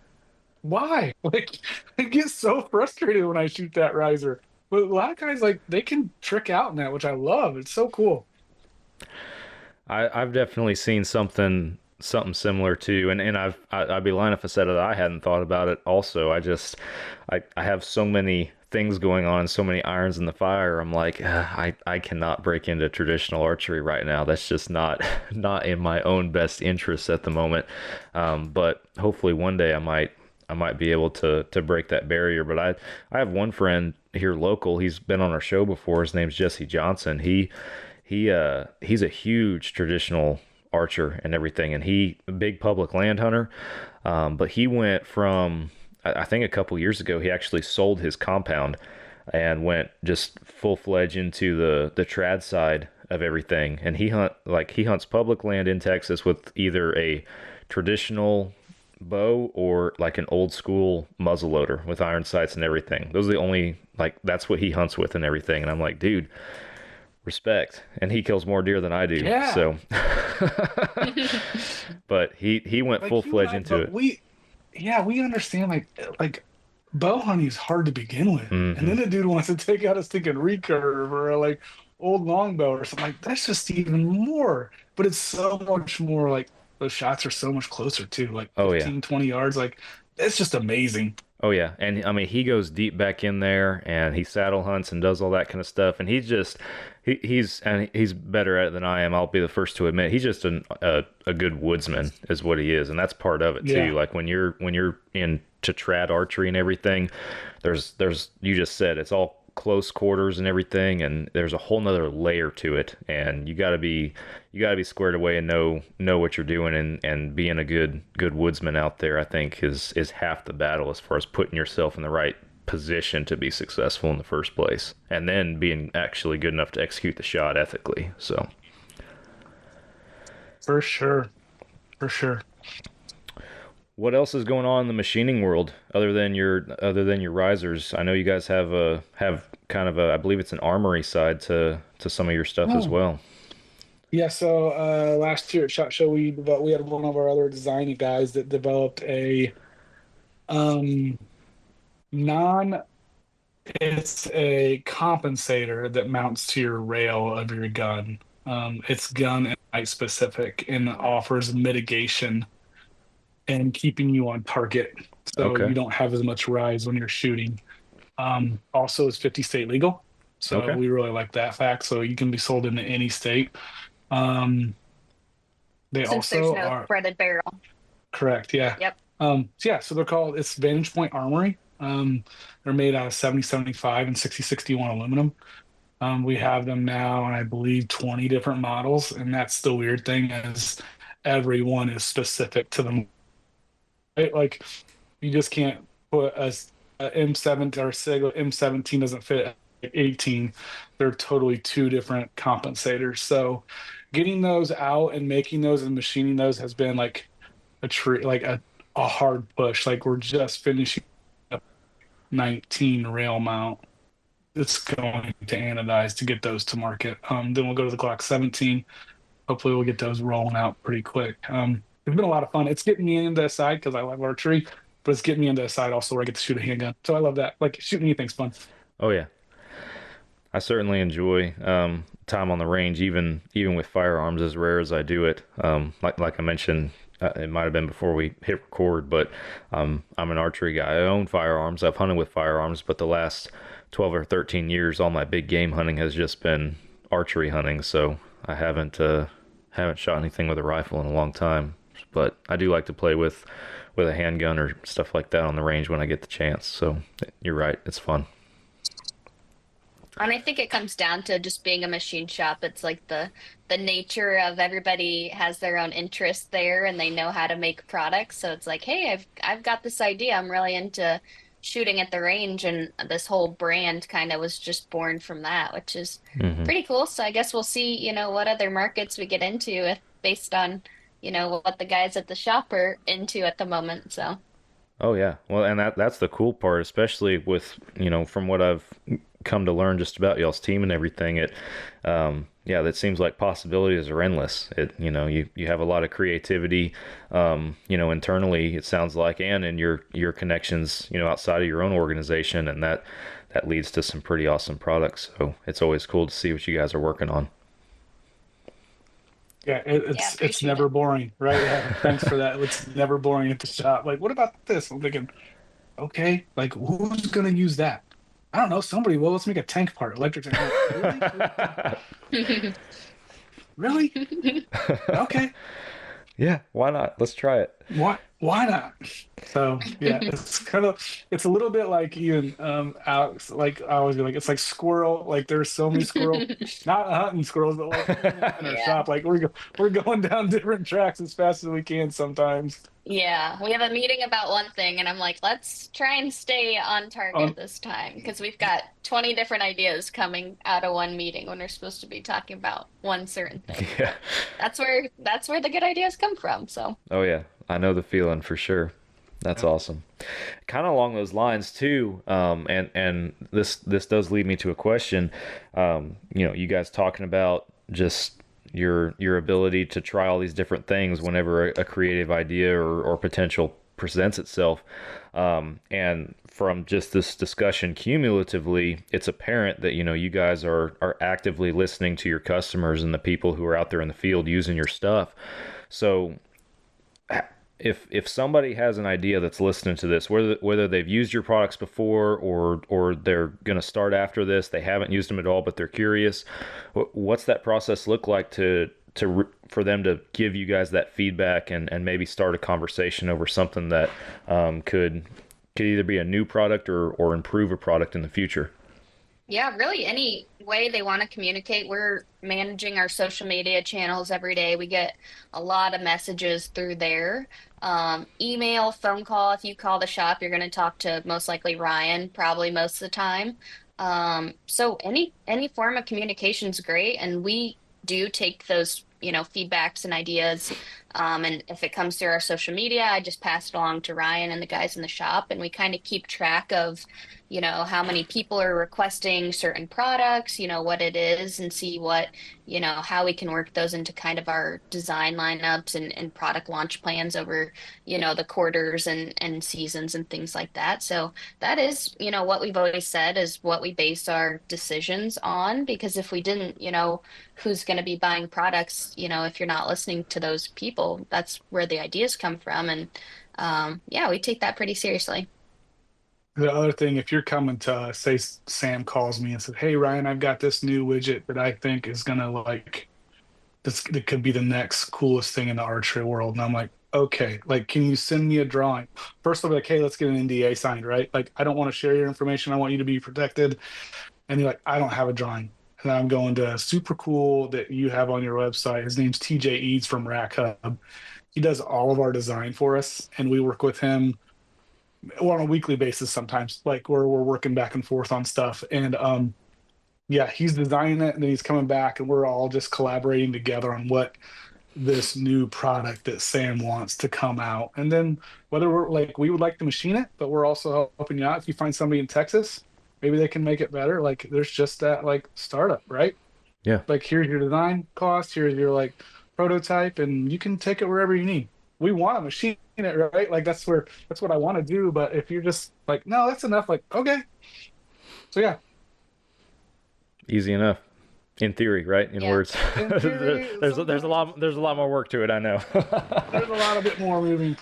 why? Like, I get so frustrated when I shoot that riser. But a lot of guys, like, they can trick out in that, which I love. It's so cool. I've definitely seen something similar too, and I'd be lying if I said that I hadn't thought about it also. I have so many things going on, so many irons in the fire. I'm like, I cannot break into traditional archery right now. That's just not in my own best interest at the moment. But hopefully one day I might be able to break that barrier. But I have one friend here local. He's been on our show before. His name's Jesse Johnson. He's a huge traditional archer and everything, and a big public land hunter. But he went from, I think a couple years ago, he actually sold his compound and went just full-fledged into the trad side of everything. And he hunts public land in Texas with either a traditional bow or like an old school muzzleloader with iron sights and everything. Those are the only, like, that's what he hunts with and everything. And I'm like, dude, respect. And he kills more deer than I do. Yeah. So but he went Like, full-fledged into it. We understand like bow hunting is hard to begin with. Mhm. And then the dude wants to take out a stinking recurve or a like old longbow or something like that's just even more. But it's so much more like those shots are so much closer too, like Oh, yeah. 15, 20 yards. Like it's just amazing. Oh yeah, and I mean he goes deep back in there, and he saddle hunts and does all that kind of stuff, and he's better at it than I am. I'll be the first to admit he's just a good woodsman is what he is, and that's part of it too. Yeah. Like when you're into trad archery and everything, there's you just said it's all close quarters and everything, and there's a whole nother layer to it, and you got to be squared away and know what you're doing, and being a good woodsman out there, I think is half the battle as far as putting yourself in the right position to be successful in the first place, and then being actually good enough to execute the shot ethically. So For sure. what else is going on in the machining world other than your risers? I know you guys have kind of I believe it's an armory side to some of your stuff as Oh. well. Yeah, so last year at SHOT Show we had one of our other designing guys that developed a non it's a compensator that mounts to your rail of your gun. It's gun and sight specific and offers mitigation and keeping you on target so Okay. you don't have as much rise when you're shooting. Also, it's 50 state legal, so Okay. we really like that fact. So you can be sold into any state. Um, they Since there's also no are threaded barrel. correct. Yeah. Yep. So they're called, it's Vantage Point Armory. They're made out of 7075 and 6061 aluminum. We have them now, and I believe 20 different models. And that's the weird thing is every one is specific to them. Right? Like you just can't put a M7 or Sig M17 doesn't fit 18. They're totally two different compensators. So getting those out and making those and machining those has been like a hard push. Like we're just finishing up 19 rail mount. It's going to anodize to get those to market. Then we'll go to the Glock 17. Hopefully we'll get those rolling out pretty quick. It's been a lot of fun. It's getting me into a side because I love archery, but it's getting me into a side also where I get to shoot a handgun. So I love that. Like shooting anything's fun. Oh yeah, I certainly enjoy time on the range, even with firearms, as rare as I do it. Like I mentioned, it might have been before we hit record, but I'm an archery guy. I own firearms. I've hunted with firearms, but the last 12 or 13 years, all my big game hunting has just been archery hunting. So I haven't shot anything with a rifle in a long time. But I do like to play with a handgun or stuff like that on the range when I get the chance. So you're right, it's fun. And I think it comes down to just being a machine shop. It's like the nature of everybody has their own interest there and they know how to make products. So it's like, hey, I've got this idea. I'm really into shooting at the range, and this whole brand kind of was just born from that, which is pretty cool. So I guess we'll see, what other markets we get into based on, what the guys at the shop are into at the moment. So Oh yeah. Well, and that's the cool part, especially with, from what I've come to learn just about y'all's team and everything. Yeah, that seems like possibilities are endless. You have a lot of creativity, internally, it sounds like, and in your connections, outside of your own organization, and that leads to some pretty awesome products. So it's always cool to see what you guys are working on. Yeah, it's never boring, right? Yeah, thanks for that. It's never boring at the shop. Like, what about this? I'm thinking, okay, like who's gonna use that? I don't know. Somebody. Well, let's make a tank part, electric tank. Really? Really? Okay. Yeah, why not? Let's try it. Why not? So yeah, it's a little bit like even Alex, like I always be like, it's like squirrel, like there's so many squirrels, not hunting squirrels, but like in our shop, like we're going down different tracks as fast as we can sometimes. yeah, we have a meeting about one thing, and I'm like, let's try and stay on target this time because we've got 20 different ideas coming out of one meeting when we're supposed to be talking about one certain thing. Yeah. That's where the good ideas come from. So. Oh yeah, I know the feeling for sure. That's awesome. Kind of along those lines too, and this does lead me to a question. You guys talking about just your ability to try all these different things whenever a creative idea or potential presents itself. And from just this discussion cumulatively, it's apparent that you guys are actively listening to your customers and the people who are out there in the field using your stuff. So if somebody has an idea that's listening to this, whether they've used your products before or they're going to start after this, they haven't used them at all, but they're curious, what's that process look like for them to give you guys that feedback and maybe start a conversation over something that could either be a new product or improve a product in the future? Yeah, really any way they want to communicate. We're managing our social media channels every day. We get a lot of messages through there. Email, phone call. If you call the shop, you're going to talk to most likely Ryan, probably most of the time. So any form of communication is great, and we do take those, feedbacks and ideas. And if it comes through our social media, I just pass it along to Ryan and the guys in the shop, and we kind of keep track of how many people are requesting certain products, what it is, and see what, how we can work those into kind of our design lineups and product launch plans over, the quarters and seasons and things like that. So that is, what we've always said is what we base our decisions on, because if we didn't, who's going to be buying products, if you're not listening to those people, that's where the ideas come from. And yeah, we take that pretty seriously. The other thing, if you're coming to say Sam calls me and says, "Hey Ryan, I've got this new widget that I think is gonna it could be the next coolest thing in the archery world. And I'm like, okay, like, can you send me a drawing? First, I'll be like, hey, let's get an NDA signed, right? Like, I don't want to share your information. I want you to be protected. And you're like, I don't have a drawing. And I'm going to super cool that you have on your website. His name's TJ Eads from Rack Hub. He does all of our design for us, and we work with him on a weekly basis sometimes, like we're working back and forth on stuff. And yeah, he's designing it, and then he's coming back, and we're all just collaborating together on what this new product that Sam wants to come out. And then whether we're like, we would like to machine it, but we're also helping you out. If you find somebody in Texas, maybe they can make it better. Like, there's just that like startup, right? Yeah. Like, here's your design cost, here's your like prototype, and you can take it wherever you need. We want to machine it, right? Like, that's what I want to do. But if you're just like, no, that's enough, like, okay. So yeah. Easy enough. In theory, right? In words. In theory, there's a lot more work to it, I know. There's a lot of bit more moving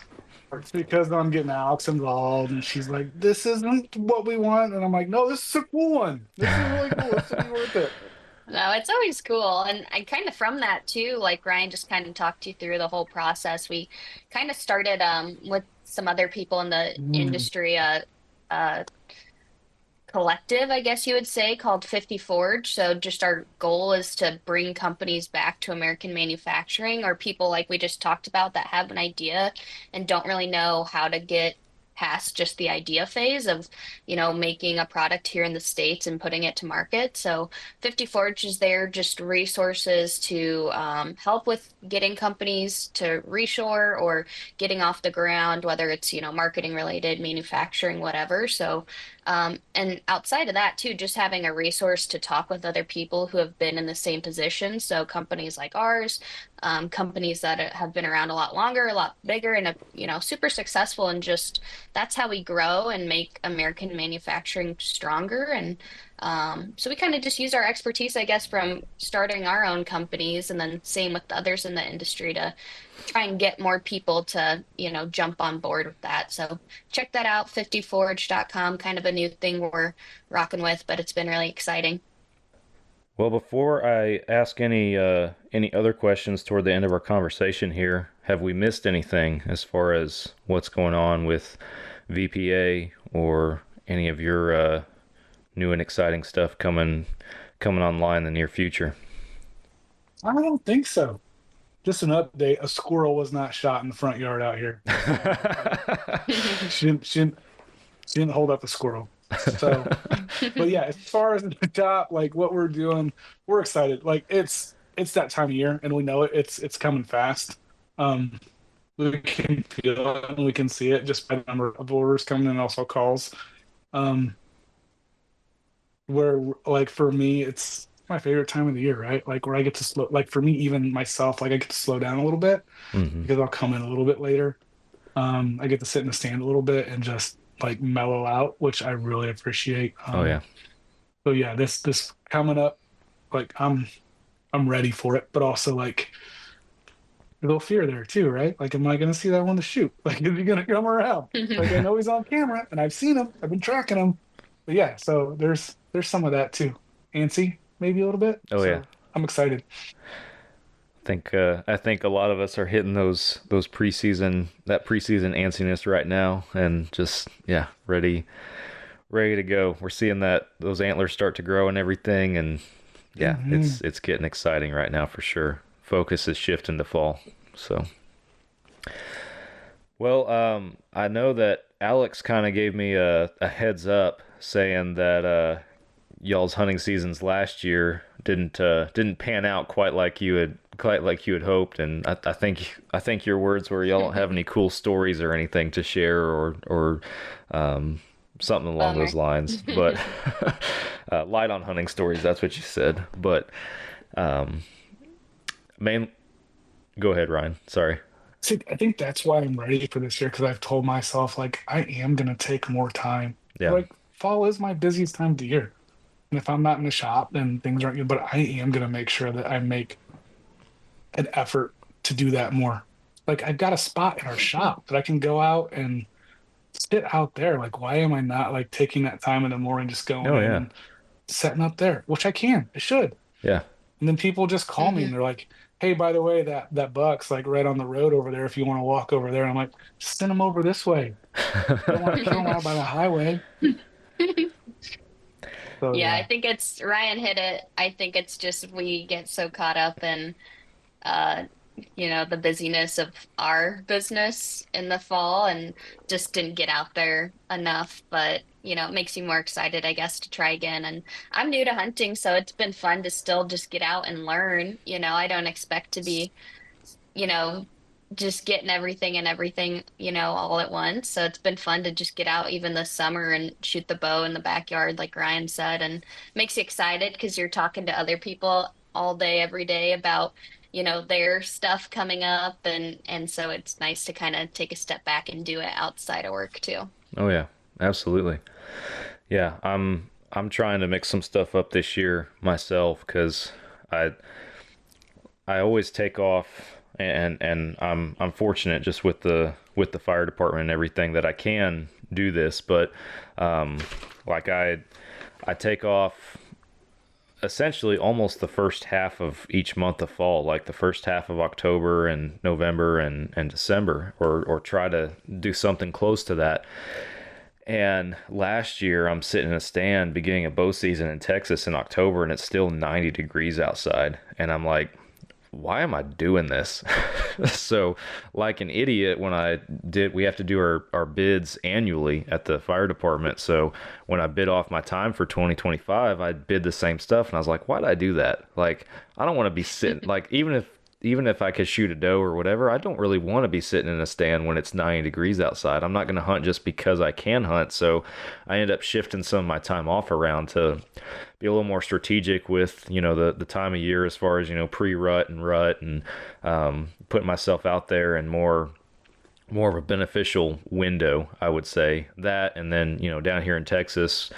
parts because I'm getting Alex involved, and she's like, this isn't what we want. And I'm like, no, this is a cool one. This is really cool. This will be worth it. No, it's always cool. And I kind of from that too, like Ryan just kind of talked you through the whole process. We kind of started with some other people in the industry, collective, I guess you would say, called 50 Forge. So just our goal is to bring companies back to American manufacturing, or people like we just talked about that have an idea and don't really know how to get past just the idea phase of, making a product here in the States and putting it to market. So 50 Forge is there, just resources to help with getting companies to reshore or getting off the ground, whether it's, marketing related, manufacturing, whatever. So and outside of that too, just having a resource to talk with other people who have been in the same position. So companies like ours, companies that have been around a lot longer, a lot bigger, and super successful. And just that's how we grow and make American manufacturing stronger. And so we kind of just use our expertise, I guess, from starting our own companies, and then same with others in the industry to try and get more people to, jump on board with that. So check that out, 50forge.com, kind of a new thing we're rocking with, but it's been really exciting. Well, before I ask any other questions toward the end of our conversation here, have we missed anything as far as what's going on with VPA or any of your new and exciting stuff coming online in the near future? I don't think so. Just an update: a squirrel was not shot in the front yard out here. She didn't hold up a squirrel. So, but yeah, as far as the top, like what we're doing, we're excited. Like it's that time of year, and we know it. It's coming fast. We can feel it and we can see it just by the number of orders coming in, and also calls. Where like for me, it's my favorite time of the year, right? Like where I get to slow, like for me, even myself, like I get to slow down a little bit because I'll come in a little bit later. I get to sit in the stand a little bit and just like mellow out, which I really appreciate. Oh yeah. So yeah, this coming up, like I'm ready for it, but also like a little fear there too, right? Like, am I going to see that one to shoot? Like, is he going to come around? Like, I know he's on camera and I've seen him. I've been tracking him. But yeah, so there's some of that too. Antsy, maybe a little bit. Oh, so yeah. I'm excited. I think a lot of us are hitting those preseason antsiness right now, and just ready to go. We're seeing that those antlers start to grow and everything, and it's getting exciting right now for sure. Focus is shifting to fall. So, well, I know that Alex kind of gave me a heads up saying that y'all's hunting seasons last year didn't pan out quite like you had hoped, and I think your words were y'all don't have any cool stories or anything to share or something along those lines. But light on hunting stories, that's what you said. But go ahead, Ryan. Sorry. See, I think that's why I'm ready for this year, because I've told myself like I am gonna take more time. Yeah. Like fall is my busiest time of the year. And if I'm not in the shop, then things aren't good. But I am going to make sure that I make an effort to do that more. Like, I've got a spot in our shop that I can go out and sit out there. Like, why am I not, like, taking that time in the morning, just going in and setting up there? Which I should. Yeah. And then people just call me and they're like, hey, by the way, that buck's like right on the road over there. If you want to walk over there, I'm like, just send them over this way. You don't want to kill them out by the highway. So Yeah, I yeah. think it's Ryan hit it. I think it's just we get so caught up in uh the busyness of our business in the fall and just didn't get out there enough. But it makes you more excited, I guess, to try again. And I'm new to hunting, so it's been fun to still just get out and learn. I don't expect to be you know, just getting everything, all at once. So it's been fun to just get out even this summer and shoot the bow in the backyard, like Ryan said, and makes you excited because you're talking to other people all day, every day about, their stuff coming up, and so it's nice to kind of take a step back and do it outside of work too. Oh yeah, absolutely. Yeah, I'm trying to mix some stuff up this year myself because I I always take off, and I'm fortunate just with the fire department and everything that I can do this, but um, like I take off essentially almost the first half of each month of fall, like the first half of October and November and December, or try to do something close to that. And last year, I'm sitting in a stand beginning of bow season in Texas in October, and it's still 90 degrees outside. And I'm like, why am I doing this? So, like an idiot, we have to do our bids annually at the fire department. So, when I bid off my time for 2025, I bid the same stuff. And I was like, why did I do that? Like, I don't want to be sitting, like, even if I could shoot a doe or whatever, I don't really want to be sitting in a stand when it's 90 degrees outside. I'm not going to hunt just because I can hunt. So I end up shifting some of my time off around to be a little more strategic with, the time of year as far as, pre-rut and rut, and putting myself out there in more of a beneficial window, I would say. That, and then, down here in Texas,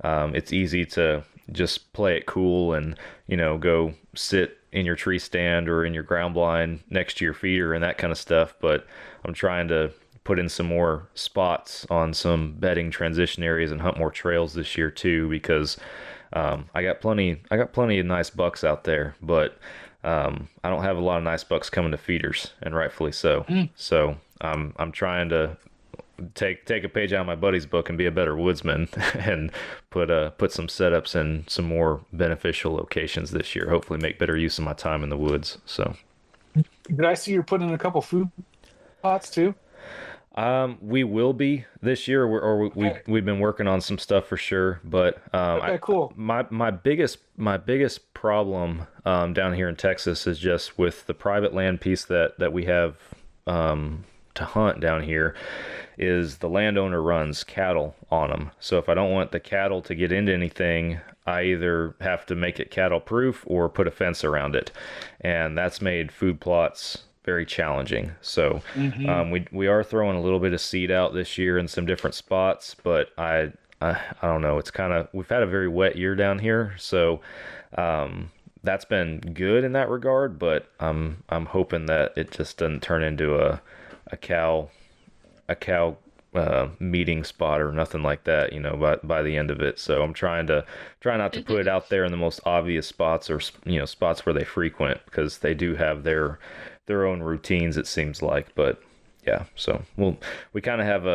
it's easy to just play it cool and, go sit in your tree stand or in your ground blind next to your feeder and that kind of stuff. But I'm trying to put in some more spots on some bedding transition areas and hunt more trails this year too, because I got plenty of nice bucks out there, but I don't have a lot of nice bucks coming to feeders, and rightfully so. So I'm trying to take a page out of my buddy's book and be a better woodsman and put some setups in some more beneficial locations this year. Hopefully make better use of my time in the woods. So Did I see you're putting in a couple food plots too? we will be this year, Okay. we've been working on some stuff for sure. But Okay, cool. my biggest problem down here in Texas is just with the private land piece that we have to hunt down here, is the landowner runs cattle on them. So if I don't want the cattle to get into anything, I either have to make it cattle proof or put a fence around it, and that's made food plots very challenging. So we are throwing a little bit of seed out this year in some different spots, but I don't know. It's kind of, we've had a very wet year down here, so that's been good in that regard. But I'm hoping that it just doesn't turn into a cow meeting spot or nothing like that, by the end of it. So I'm trying not to put it out there in the most obvious spots, or spots where they frequent, because they do have their own routines, it seems like. But yeah, so we kind of have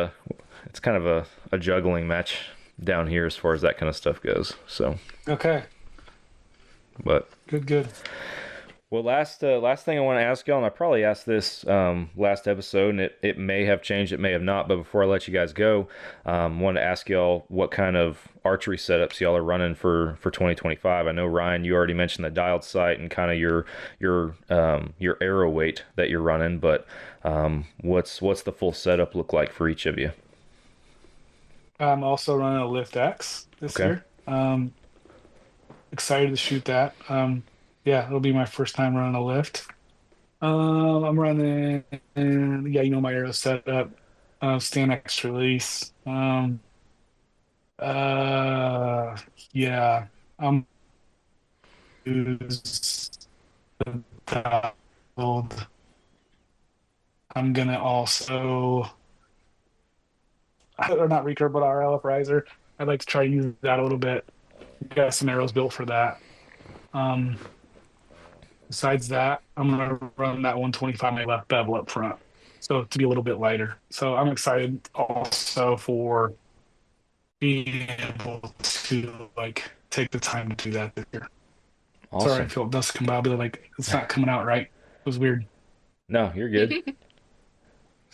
it's kind of a juggling match down here as far as that kind of stuff goes. So, Okay. but Good. well, last thing I want to ask y'all, and I probably asked this last episode, and it may have changed, it may have not. But before I let you guys go, wanted to ask y'all what kind of archery setups y'all are running for 2025. I know, Ryan, you already mentioned the dialed sight and kind of your arrow weight that you're running, but what's the full setup look like for each of you? I'm also running a Lift X this Okay. year. Excited to shoot that. Yeah, it'll be my first time running a lift. I'm running, and yeah, my arrow setup, stand extra release. Uh, yeah, I'm use the dialed. I'm gonna also, or not recurve, but RLF riser. I'd like to try to use that a little bit. Got some arrows built for that. Um, Besides that, I'm gonna run that 125 my left bevel up front, so to be a little bit lighter. So I'm excited also for being able to like take the time to do that this year. Awesome. Sorry, I feel discombobulated. Like it's not coming out right. It was weird. No, you're good.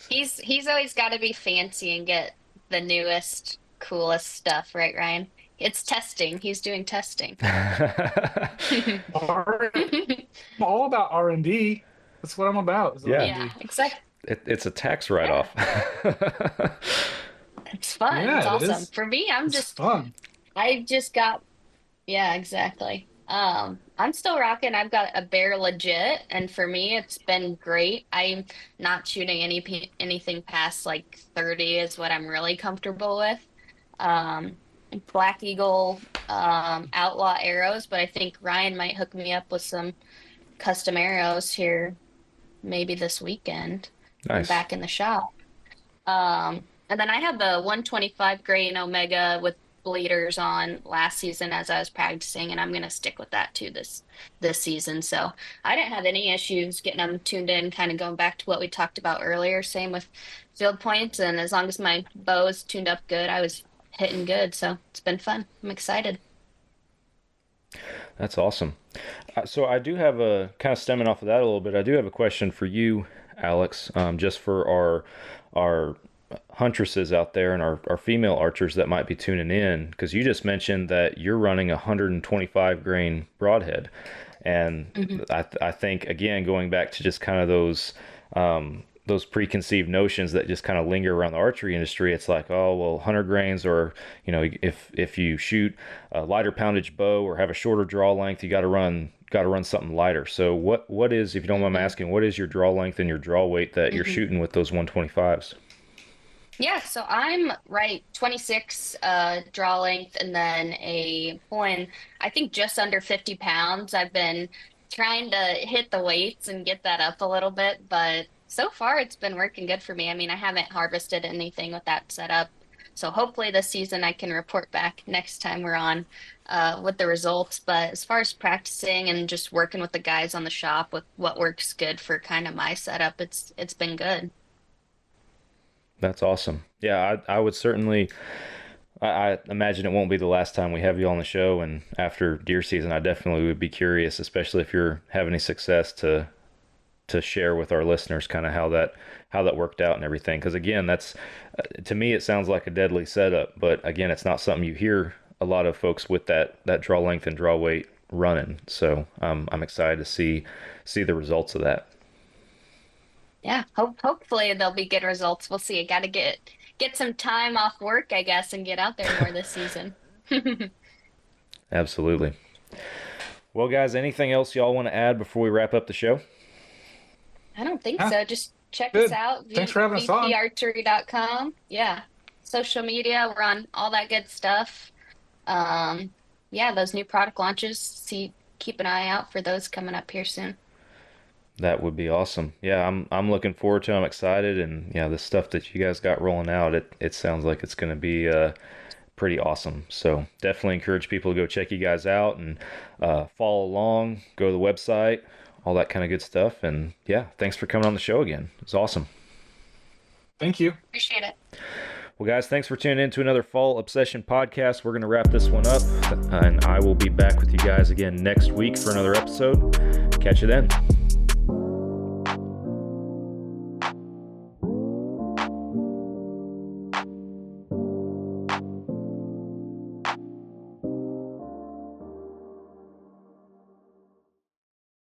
He's always got to be fancy and get the newest, coolest stuff, right, Ryan? It's testing. He's doing testing. I'm all about R&D. That's what I'm about. is Yeah. R&D. Yeah, exactly. It's a tax write-off. It's fun. Yeah, It's it awesome. is. For me, It's fun. I just got, yeah, exactly. I'm still rocking. I've got a Bear Legit, and for me, it's been great. I'm not shooting anything past like 30 is what I'm really comfortable with. Um, Black Eagle, Outlaw arrows, but I think Ryan might hook me up with some custom arrows here maybe this weekend. I'm Nice. back in the shop. And then I had the 125 grain Omega with bleeders on last season as I was practicing, and I'm gonna stick with that too this season. So I didn't have any issues getting them tuned in, kind of going back to what we talked about earlier. Same with field points, and as long as my bow is tuned up good, I was hitting good. So it's been fun. I'm excited. That's awesome. So I do have a kind of stemming off of that a little bit. I do have a question for you, Alex, just for our huntresses out there and our female archers that might be tuning in, because you just mentioned that you're running a 125 grain broadhead, and I think again going back to just kind of those preconceived notions that just kind of linger around the archery industry. It's like, oh well, 100 grains, or if you shoot a lighter poundage bow or have a shorter draw length, you got to run something lighter. So what is, if you don't mind me asking, what is your draw length and your draw weight that you're shooting with those 125s? Yeah, so I'm right 26 draw length, and then a point, I think just under 50 pounds. I've been trying to hit the weights and get that up a little bit, but so far it's been working good for me. I mean, I haven't harvested anything with that setup, so hopefully this season I can report back next time we're on with the results. But as far as practicing and just working with the guys on the shop with what works good for kind of my setup, it's been good. That's awesome. Yeah, I would certainly, I imagine it won't be the last time we have you on the show, and after deer season, I definitely would be curious, especially if you're having any success, to share with our listeners kind of how that worked out and everything. Because again, that's to me, it sounds like a deadly setup, but again, it's not something you hear a lot of folks with that draw length and draw weight running. So I'm excited to see the results of that. Yeah, hopefully there'll be good results. We'll see. I got to get some time off work, I guess, and get out there more this season. Absolutely. Well, guys, anything else y'all want to add before we wrap up the show? I don't think Huh? so. Just check Good. us out. Thanks for having us on. VPArchery.com. Yeah. Social media, we're on all that good stuff. Yeah, those new product launches, keep an eye out for those coming up here soon. That would be awesome. Yeah, I'm looking forward to it. I'm excited, and yeah, the stuff that you guys got rolling out, it sounds like it's going to be pretty awesome. So definitely encourage people to go check you guys out and follow along, go to the website, all that kind of good stuff. And yeah, thanks for coming on the show again. It's awesome. Thank you. Appreciate it. Well, guys, thanks for tuning in to another Fall Obsession podcast. We're going to wrap this one up, and I will be back with you guys again next week for another episode. Catch you then.